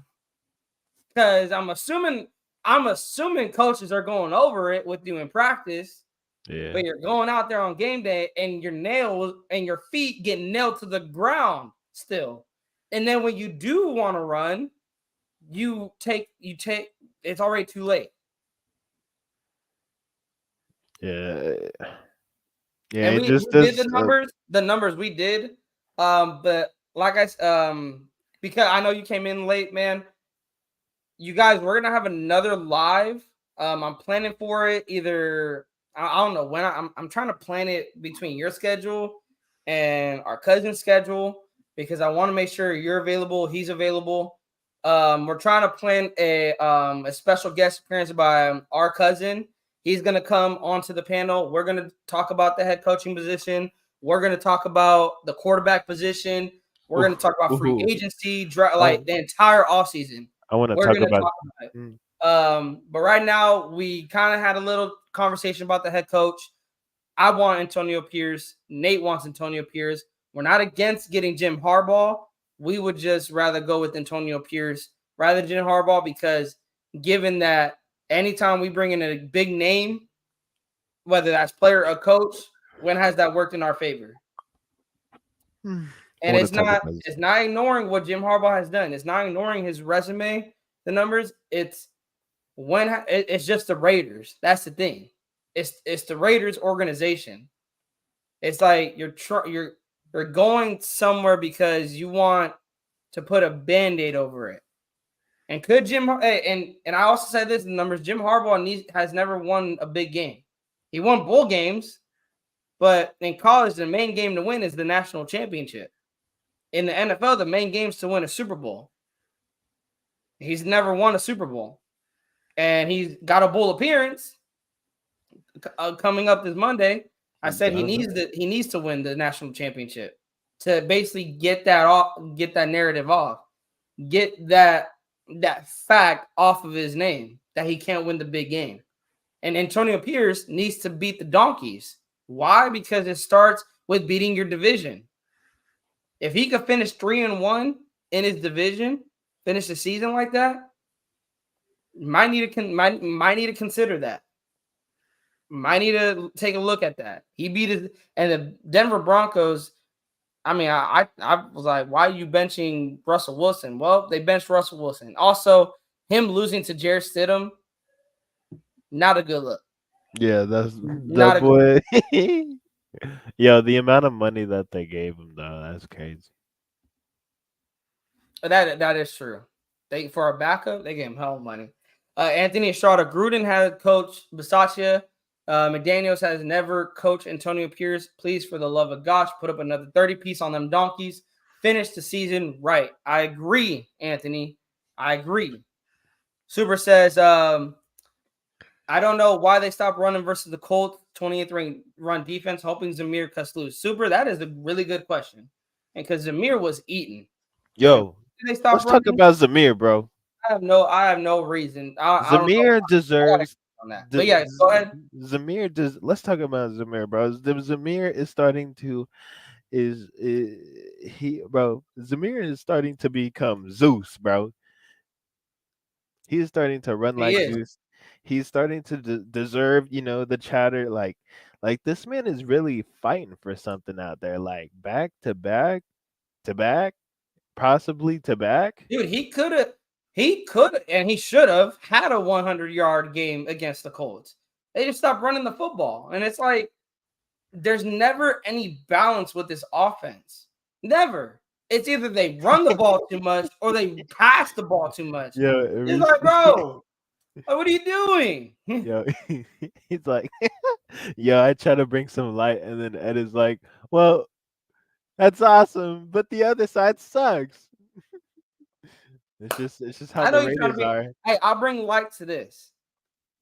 Because I'm assuming coaches are going over it with you in practice. Yeah. But you're going out there on game day and your nails and your feet get nailed to the ground still. And then when you do want to run, you take it's already too late. Yeah. Yeah, And it we just did does. the numbers we did. But like because I know you came in late, man. You guys, we're gonna have another live. I'm planning for it either. I don't know when. I'm trying to plan it between your schedule and our cousin's schedule because I want to make sure you're available, he's available. We're trying to plan a special guest appearance by our cousin. He's gonna come onto the panel. We're gonna talk about the head coaching position. We're going to talk about the quarterback position. We're going to talk about free agency, like the entire offseason. I want to We're talk going to about. talk about it. But right now, we kind of had a little conversation about the head coach. I want Antonio Pierce. Nate wants Antonio Pierce. We're not against getting Jim Harbaugh. We would just rather go with Antonio Pierce rather than Jim Harbaugh because given that anytime we bring in a big name, whether that's player or coach, when has that worked in our favor? And it's not ignoring what Jim Harbaugh has done. It's not ignoring his resume, the numbers. It's just the Raiders. That's the thing. It's the Raiders organization. It's like you're going somewhere because you want to put a Band-Aid over it. And could Jim and I also said this in the numbers, Jim Harbaugh has never won a big game. He won bowl games, but in college, the main game to win is the national championship. In the NFL, the main game is to win a Super Bowl. He's never won a Super Bowl. And he's got a bowl appearance coming up this Monday. I said he needs to win the national championship to basically get that narrative off, get that fact off of his name that he can't win the big game. And Antonio Pierce needs to beat the Donkeys. Why? Because it starts with beating your division. If he could finish 3-1 in his division, finish the season like that, might need to consider that. Might need to take a look at that. He beat his and the Denver Broncos. I mean, I was like, why are you benching Russell Wilson? Well, they benched Russell Wilson. Also, him losing to Jarrett Stidham, not a good look. Yeah, that's that boy. Yo, the amount of money that they gave him, though, that's crazy. That is true. For a backup, they gave him hell of money. Anthony Estrada, Gruden had coach Bisaccia. McDaniels has never coached Antonio Pierce. Please, for the love of gosh, put up another 30-piece on them donkeys. Finish the season right. I agree, Anthony. I agree. Super says, I don't know why they stopped running versus the Colts 28th ranked run defense, hoping Zamir cuts loose. Super, that is a really good question. And because Zamir was eaten. Yo, let's talk about Zamir, bro. I have no reason. Zamir deserves on that. But yeah, go ahead. Zamir does. Let's talk about Zamir, bro. Zamir is starting to Zamir is starting to become Zeus, bro. He is starting to run like Zeus. He's starting to deserve, the chatter. Like this man is really fighting for something out there. Like back to back, possibly to back. Dude, he could, and he should have had a 100-yard game against the Colts. They just stopped running the football, and it's like there's never any balance with this offense. Never. It's either they run the ball too much or they pass the ball too much. Yeah, it's like, bro. What are you doing? Yo, he's like, yo, I try to bring some light, and then Ed is like, well, that's awesome, but the other side sucks. It's just how the Raiders are. Hey, I'll bring light to this.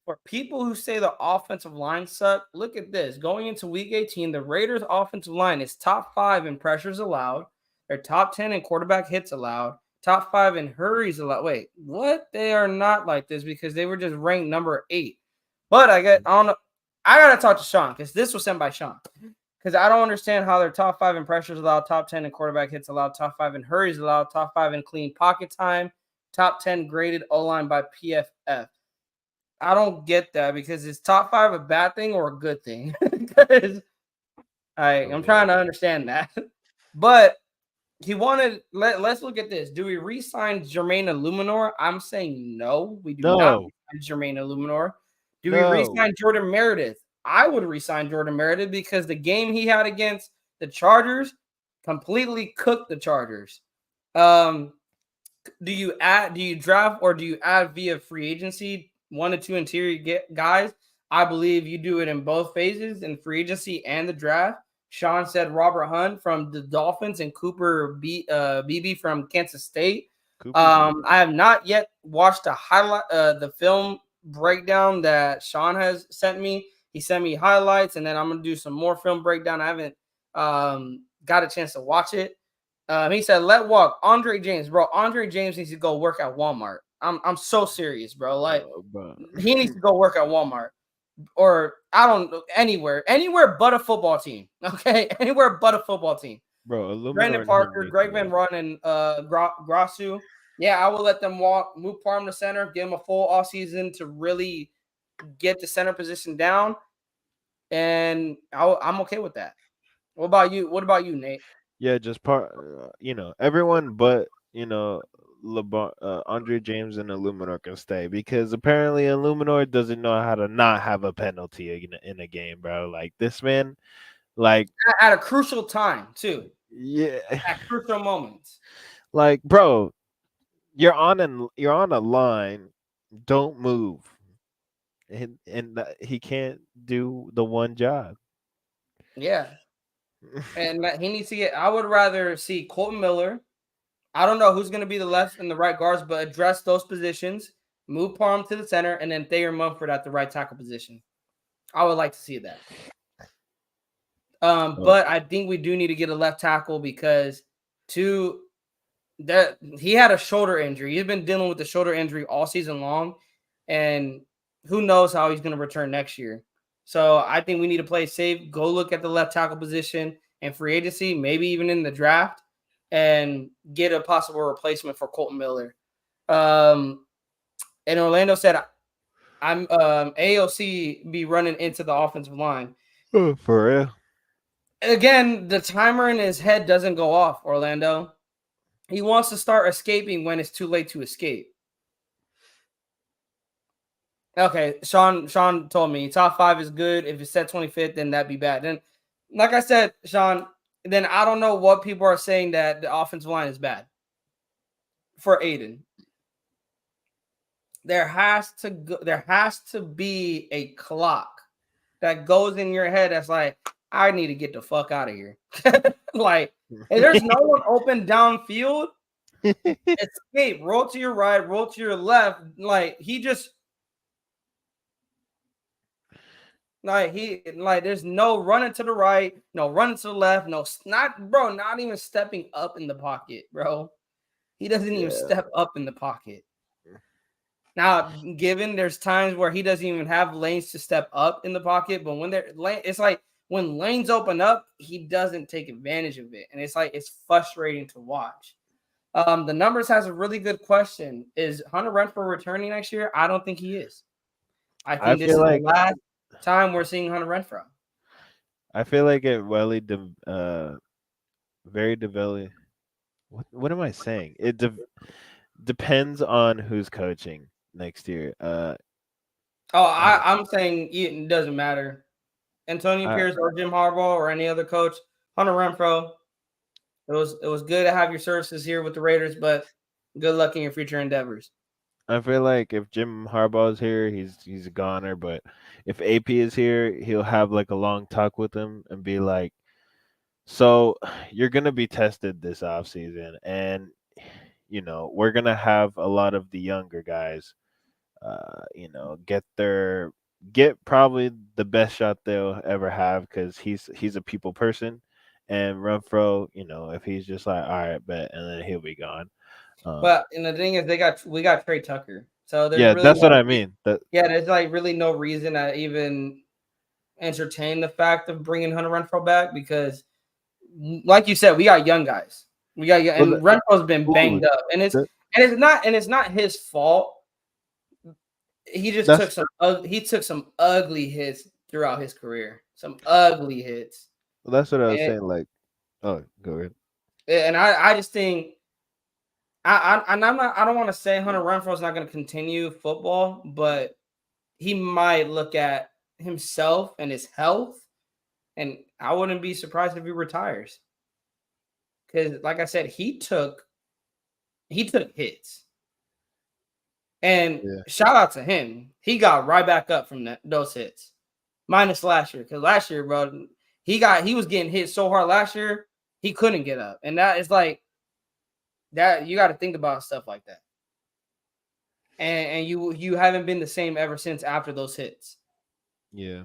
For people who say the offensive line suck, look at this. Going into Week 18, the Raiders' offensive line is top 5 in pressures allowed. They're top 10 in quarterback hits allowed. Top 5 in hurries allowed. Wait, what? They are not like this because they were just ranked number 8. But I don't know. I gotta talk to Sean because this was sent by Sean. Because I don't understand how they're top 5 in pressures allowed, top 10 in quarterback hits allowed, top 5 in hurries allowed, top 5 in clean pocket time, top 10 graded O-line by PFF. I don't get that because is top 5 a bad thing or a good thing? Because I'm trying to understand that. But he wanted. Let's look at this. Do we re-sign Jermaine Illuminor? I'm saying no. We do not re-sign Jermaine Illuminor. Do we re-sign Jordan Meredith? I would re-sign Jordan Meredith because the game he had against the Chargers completely cooked the Chargers. Do you draft or do you add via free agency 1 to 2 interior guys? I believe you do it in both phases, in free agency and the draft. Sean said Robert Hunt from the Dolphins and Cooper Beebe from Kansas State. I have not yet watched the film breakdown that Sean has sent me. He sent me highlights, and then I'm going to do some more film breakdown. I haven't Got a chance to watch it. He said, "Let walk Andre James, bro. Andre James needs to go work at Walmart. I'm so serious, bro. Like Bro. he needs to go work at Walmart or I don't know anywhere but a football team. Okay, anywhere but a football team. Bro, Brandon Illuminor and him Parker, need to Greg Van go. Run, and Grasu. Yeah, I will let them walk, move Parham to center, give him a full offseason to really get the center position down, and I'm okay with that. What about you? What about you, Nate? Yeah, just everyone but LeBron, Andre James and Illuminor can stay because apparently Illuminor doesn't know how to not have a penalty in a game, bro. Like this man, like At a crucial time, too. yeah, At crucial moments. like bro, you're on a line, don't move, and he can't do the one job. Yeah. And he needs to get, I would rather see Colton Miller. I don't know who's going to be the left and the right guards, but address those positions, move Parham to the center, and then Thayer Mumford at the right tackle position. I would like to see that. Oh, But I think we do need to get a left tackle because to that he had a shoulder injury. He's been dealing with the shoulder injury all season long, and who knows how he's going to return next year. So I think we need to play safe. Go look at the left tackle position and free agency, maybe even in the draft, and get a possible replacement for Colton Miller. Um, and Orlando said, "I'm AOC be running into the offensive line." for real. Again, the timer in his head doesn't go off, Orlando. He wants to start escaping when it's too late to escape. Okay, Sean told me top 5 is good. If it's set 25th, then that'd be bad. Then, like I said, Sean, then I don't know what people are saying that the offensive line is bad for Aiden. There has to be a clock that goes in your head that's like, I need to get the fuck out of here. Like, if there's no one open downfield, escape, roll to your right, roll to your left. Like there's no running to the right, no running to the left, not even stepping up in the pocket, bro. He doesn't even Yeah. step up in the pocket. Now, given there's times where he doesn't even have lanes to step up in the pocket, but when it's like when lanes open up, he doesn't take advantage of it, and it's frustrating to watch. The numbers has a really good question. Is Hunter Renfrow returning next year? I don't think he is. I I think this feel is the like last time we're seeing Hunter Renfrow. it really very developed. What am I saying? It depends on who's coaching next year. Oh, Uh, I'm saying it doesn't matter. Antonio I Pierce or Jim Harbaugh or any other coach, Hunter Renfrow. It was good to have your services here with the Raiders, but good luck in your future endeavors. I feel like if Jim Harbaugh is here, he's a goner. But if AP is here, he'll have like a long talk with him and be like, "So you're gonna be tested this off season, and we're gonna have a lot of the younger guys, get probably the best shot they'll ever have because he's a people person, and Renfro, if he's just like, all right, bet, and then he'll be gone. But and the thing is, we got Trey Tucker, so there's Yeah, really that's what no I mean. That there's like really no reason to even entertain the fact of bringing Hunter Renfro back because, like you said, we got young guys. well, And Renfro's been ooh, banged up, and that, it's not his fault. He just that's took some ugly hits throughout his career, some ugly hits, that's what I was and saying. Like, oh, go ahead. I just think I don't want to say Hunter Renfro's not going to continue football, but he might look at himself and his health, and I wouldn't be surprised if he retires because, like I said, he took hits, and Yeah, shout out to him, he got right back up from those hits, minus last year because last year, bro, he was getting hit so hard last year he couldn't get up, and that is like that you got to think about stuff like that, and you haven't been the same ever since after those hits. yeah.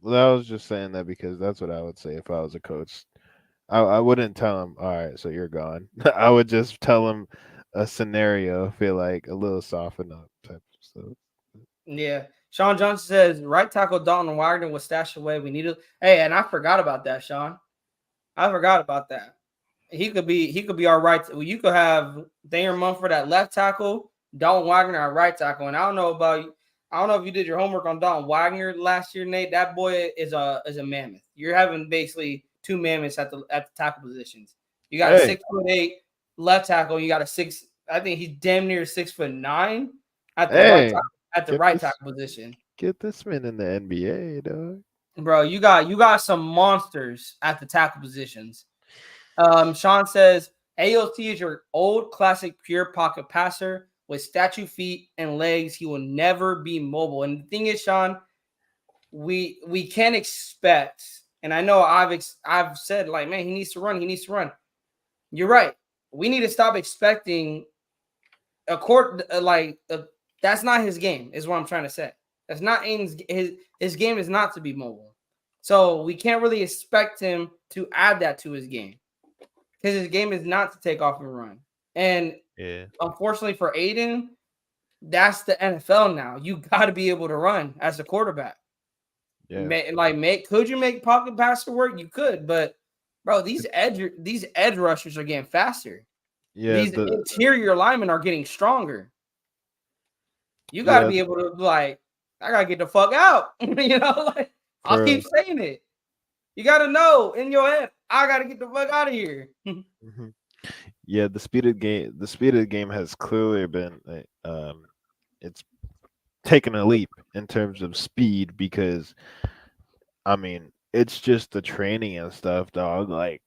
Well, I was just saying that because that's what I would say if I was a coach. I wouldn't tell him, all right, so you're gone. I would just tell him a scenario, feel like a little soften up type of stuff. Yeah. Sean Johnson says right tackle Dalton Wagner was stashed away. We need to. Hey, and I forgot about that, Sean. I forgot about that. He could be our right. You could have Thayer Mumford at left tackle, Dalton Wagner at right tackle. And I don't know about you. I don't know if you did your homework on Dalton Wagner last year, Nate. That boy is a mammoth. You're having basically two mammoths at the tackle positions. You got a Hey, 6'8" left tackle. You got a six. I think he's damn near 6'9" at the right hey, tackle, at the get right this tackle position. get this man in the NBA, dog. Bro, you got some monsters at the tackle positions. Sean says AOC is your old classic pure pocket passer with statue feet and legs. He will never be mobile. And the thing is, Sean, we can't expect. And I know I've said like, man, he needs to run. He needs to run. You're right. We need to stop expecting a court that's not his game. Is what I'm trying to say. That's not his game is not to be mobile. So we can't really expect him to add that to his game because his game is not to take off and run. And Yeah, unfortunately for Aiden, that's the NFL now. You got to be able to run as a quarterback. yeah, Could you make pocket passer work? You could, but bro, these edge rushers are getting faster. yeah. These The interior linemen are getting stronger. You got to yeah be able to I gotta get the fuck out. I'll for keep saying it. You got to know in your head, I got to get the fuck out of here. mhm. Yeah, the speed of the game has clearly been it's taken a leap in terms of speed because I mean, it's just the training and stuff, dog. Like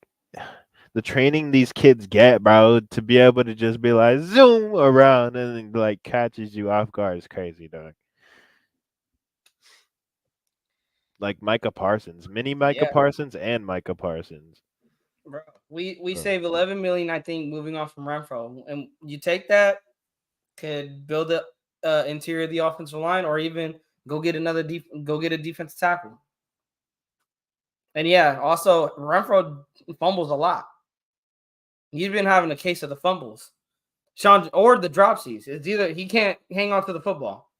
the training these kids get, bro, to be able to just be like zoom around and then, like catches you off guard is crazy, dog. Like Micah Parsons, mini Micah Yeah, Parsons and Micah Parsons. bro. We Bro. save 11 million, I think, moving on from Renfro, and you take that, could build the interior of the offensive line, or even go get a defensive tackle. And yeah, also Renfro fumbles a lot. He's been having a case of the fumbles. Sean or the dropsies. It's either he can't hang on to the football.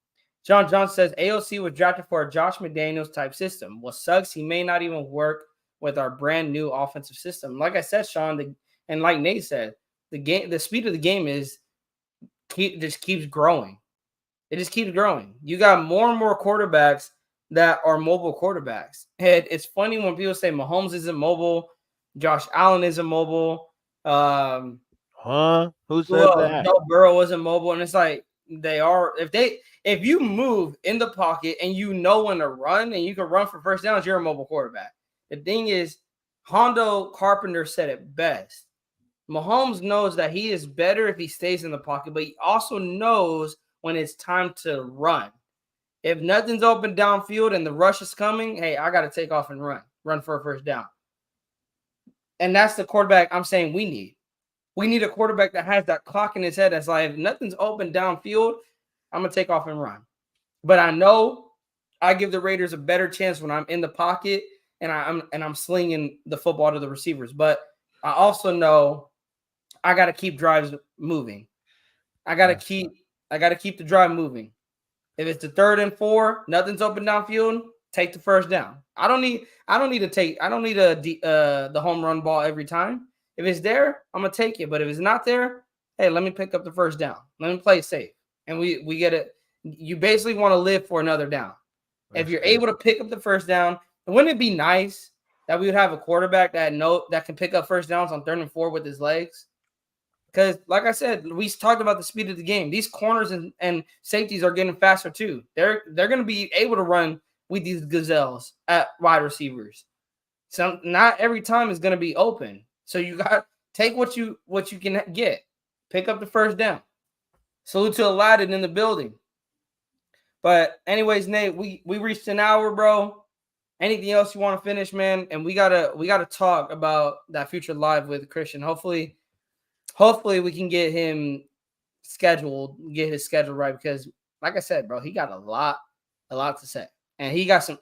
John Johnson says AOC was drafted for a Josh McDaniels type system. What sucks, he may not even work with our brand new offensive system. Like I said, Sean, and like Nate said, the speed of the game just keeps growing. It just keeps growing. You got more and more quarterbacks that are mobile quarterbacks. And it's funny when people say Mahomes isn't mobile, Josh Allen isn't mobile. Huh? Who said Well, that? Joe Burrow wasn't mobile, and it's like they are. If you move in the pocket and you know when to run and you can run for first downs, you're a mobile quarterback. The thing is, Hondo Carpenter said it best. Mahomes knows that he is better if he stays in the pocket, but he also knows when it's time to run. If nothing's open downfield and the rush is coming, hey, I got to take off and run for a first down. And that's the quarterback I'm saying we need. We need a quarterback that has that clock in his head that's like, if nothing's open downfield, I'm going to take off and run. But I know I give the Raiders a better chance when I'm in the pocket and I'm slinging the football to the receivers. But I also know I got to keep drives moving. I got to That's keep the drive moving. If it's the 3rd and 4, nothing's open downfield, take the first down. I don't need the home run ball every time. If it's there, I'm gonna take it. But if it's not there, hey, let me pick up the first down. Let me play it safe. And we get it. You basically want to live for another down. If that's you're crazy. able to pick up the first down, wouldn't it be nice that we would have a quarterback that can pick up first downs on 3rd and 4 with his legs? Because, like I said, we talked about the speed of the game. These corners and safeties are getting faster too. They're going to be able to run with these gazelles at wide receivers. So not every time is going to be open. So you got take what you can get. Pick up the first down. Salute to Aladdin in the building. But anyways, Nate, we reached an hour, bro. Anything else you want to finish, man? And we gotta talk about that future live with Christian. Hopefully we can get him get his schedule right because, like I said, bro, he got a lot to say, and he got some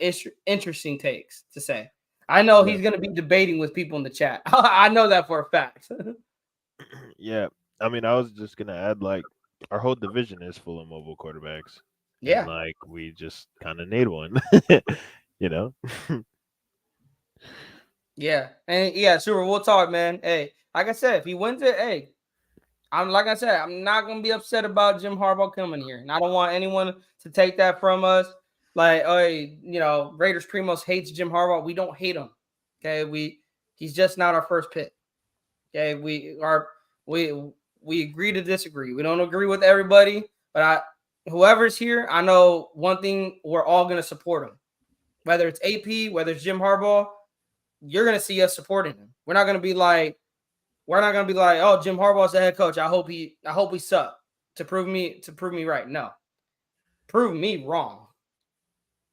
interesting takes to say. I know Yeah. he's going to be debating with people in the chat. I know that for a fact. Yeah. I mean, I was just gonna add like our whole division is full of mobile quarterbacks, and Yeah. like we just kind of need one, you know. Yeah. And yeah, super. We'll talk, man. Hey, like I said, if he wins it, hey, I'm not gonna be upset about Jim Harbaugh coming here, and I don't want anyone to take that from us. Like, oh, Raiders Primos hates Jim Harbaugh. We don't hate him. Okay, he's just not our first pick. Okay, we agree to disagree. We don't agree with everybody, but whoever's here, I know one thing: we're all gonna support him. Whether it's AP, whether it's Jim Harbaugh, you're gonna see us supporting him. We're not gonna be like, oh, Jim Harbaugh's the head coach. I hope we suck to prove me right. No, prove me wrong.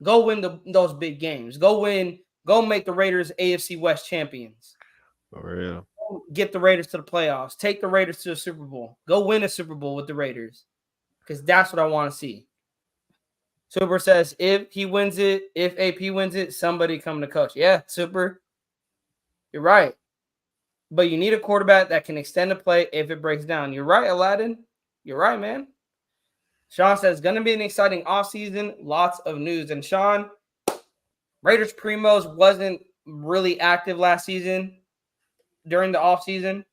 Go win those big games. Go make the Raiders AFC West champions. For real. Get the Raiders to the playoffs. Take the Raiders to the Super Bowl. Go win a Super Bowl with the Raiders, because that's what I want to see. Super says if he wins it, if AP wins it, somebody come to coach. Yeah, Super, you're right. But you need a quarterback that can extend the play if it breaks down. You're right, Aladdin. You're right, man. Sean says, going to be an exciting offseason. Lots of news. And Sean, Raiders Primos wasn't really active last season during the offseason.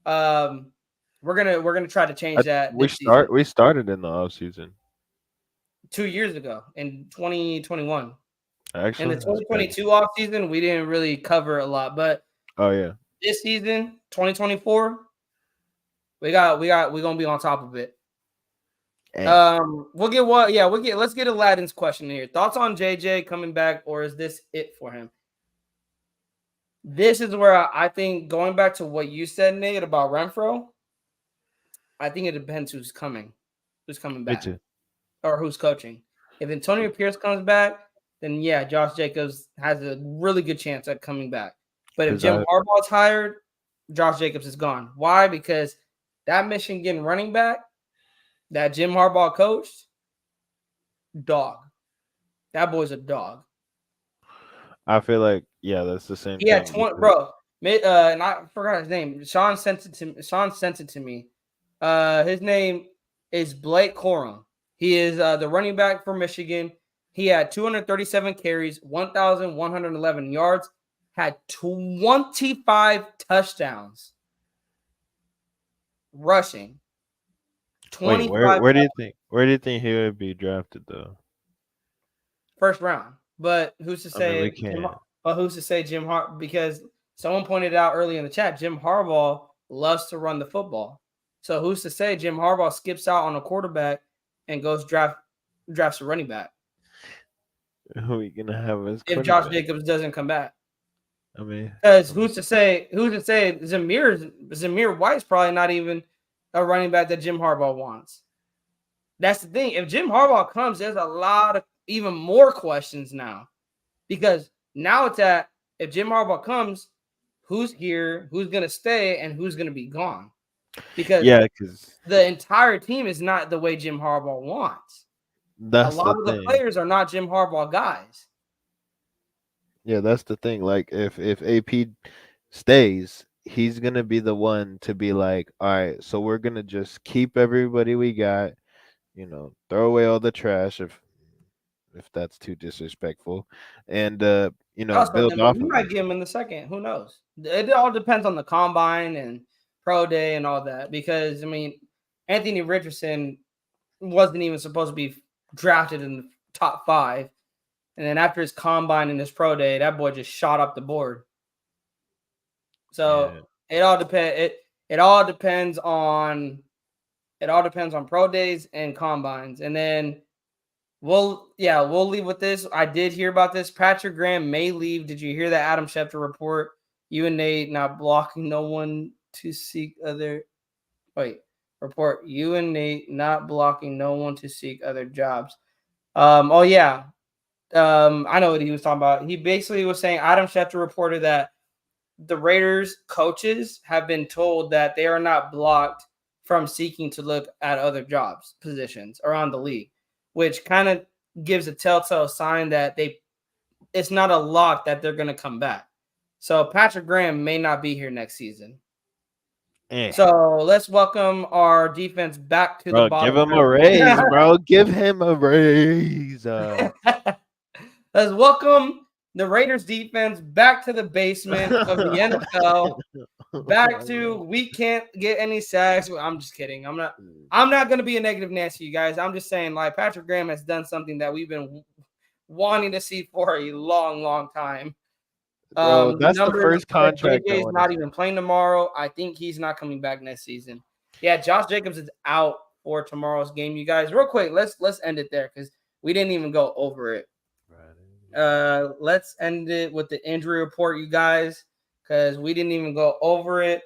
We're gonna try to change that this season. We started in the off season. 2 years ago in 2021. In the Actually, that's crazy. 2022 offseason, we didn't really cover a lot. But Oh yeah. this season, 2024, we're gonna be on top of it. Hey. Let's get Aladdin's question here. Thoughts on JJ coming back, or is this it for him? This is where I think, going back to what you said, Nate, about Renfro, I think it depends who's coming back, or who's coaching. If Antonio Pierce comes back, then yeah, Josh Jacobs has a really good chance at coming back. But if Jim Harbaugh's hired, Josh Jacobs is gone. Why? Because that Michigan running back that Jim Harbaugh coached, dog. That boy's a dog. I feel like, yeah, that's the same thing. Yeah, 20, bro. And I forgot his name. Sean sent it to me. His name is Blake Corum. He is the running back for Michigan. He had 237 carries, 1,111 yards, had 25 touchdowns rushing. 25. Wait, where do you think he would be drafted though? First round. But who's to say? Who's to say Jim Harbaugh? Because someone pointed out earlier in the chat, Jim Harbaugh loves to run the football. So who's to say Jim Harbaugh skips out on a quarterback and goes drafts a running back? Who are we gonna have as if Josh Jacobs doesn't come back? I mean, because who's to say Zamir White's probably not even a running back that Jim Harbaugh wants. That's the thing. If Jim Harbaugh comes, there's a lot of even more questions now, because now it's at, if Jim Harbaugh comes, who's here, who's gonna stay, and who's gonna be gone? Because the entire team is not the way Jim Harbaugh wants. A lot of the players are not Jim Harbaugh guys. Yeah, that's the thing. Like if AP stays, he's gonna be the one to be like, all right, so we're gonna just keep everybody we got, throw away all the trash if that's too disrespectful, and build off. We might get him in the second. Who knows? It all depends on the combine and pro day and all that. Because I mean, Anthony Richardson wasn't even supposed to be drafted in the top 5. And then after his combine and his pro day, that boy just shot up the board. So it all depends. It all depends on pro days and combines. And then we'll leave with this. I did hear about this. Patrick Graham may leave. Did you hear that Adam Schefter report? You and Nate not blocking no one to seek other. Report you and Nate not blocking no one to seek other jobs. I know what he was talking about. He basically was saying Adam Schefter reported that the Raiders coaches have been told that they are not blocked from seeking to look at other positions around the league, which kind of gives a telltale sign that they it's not a lock that they're going to come back. So Patrick Graham may not be here next season. So let's welcome our defense back to the bottom. Give him a raise, bro. Give him a raise. Let's welcome the Raiders defense back to the basement of the NFL. Back to we can't get any sacks. I'm just kidding. I'm not going to be a negative Nancy, you guys. I'm just saying, like, Patrick Graham has done something that we've been wanting to see for a long, long time. Bro, that's the first contract. JJ's not even playing tomorrow. I think he's not coming back next season. Yeah, Josh Jacobs is out for tomorrow's game, you guys. Real quick, let's end it there because we didn't even go over it. Let's end it with the injury report, you guys, because we didn't even go over it.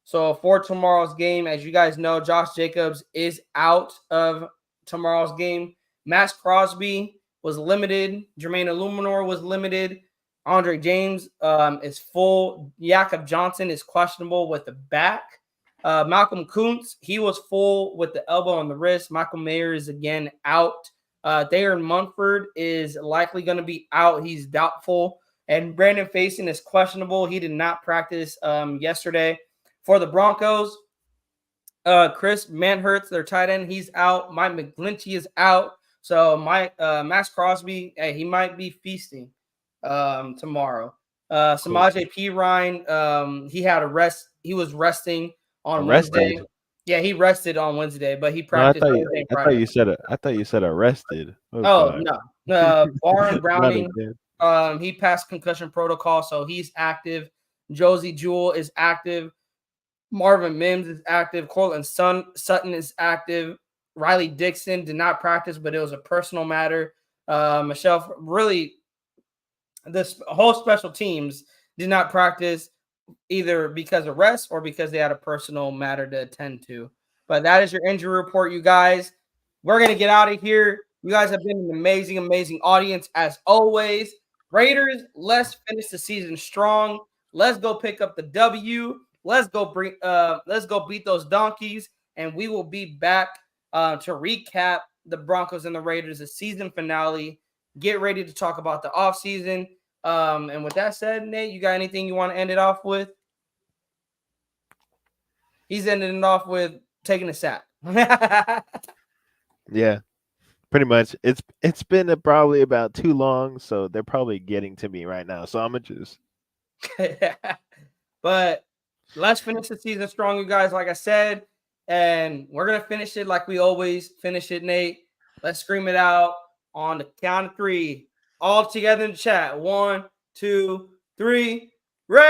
So for tomorrow's game, as you guys know, Josh Jacobs is out of tomorrow's game. Max Crosby was limited. Jermaine Illuminor was limited. Andre James is full. Jakob Johnson is questionable with the back. Malcolm Kuntz, he was full with the elbow and the wrist. Michael Mayer is again out. Darren Munford is likely going to be out. He's doubtful. And Brandon Faison is questionable. He did not practice yesterday. For the Broncos, Chris Manhertz, their tight end, he's out. Mike McGlinchey is out. So Max Crosby, he might be feasting tomorrow. Samaje Perine, he had a rest. He was resting on Wednesday. Yeah, he rested on Wednesday, but he practiced. No, I thought you said arrested. Oh no, Baron Browning, he passed concussion protocol, so he's active. Josie Jewell is active. Marvin Mims is active. Cortland Sutton is active. Riley Dixon did not practice, but it was a personal matter. Michelle, really, this whole special teams did not practice either because of rest or because they had a personal matter to attend to. But that is your injury report, you guys. We're going to get out of here. You guys have been an amazing, amazing audience as always. Raiders, let's finish the season strong. Let's go pick up the W. Let's go beat those donkeys, and we will be back to recap the Broncos and the Raiders, the season finale. Get ready to talk about the offseason. And with that said, Nate, you got anything you want to end it off with? He's ending it off with taking a sack. Yeah, pretty much. It's been probably about too long, so they're probably getting to me right now. So I'm gonna just. But let's finish the season strong, you guys. Like I said, and we're gonna finish it like we always finish it, Nate. Let's scream it out on the count of 3. All together in the chat. 1, 2, 3. Raiders!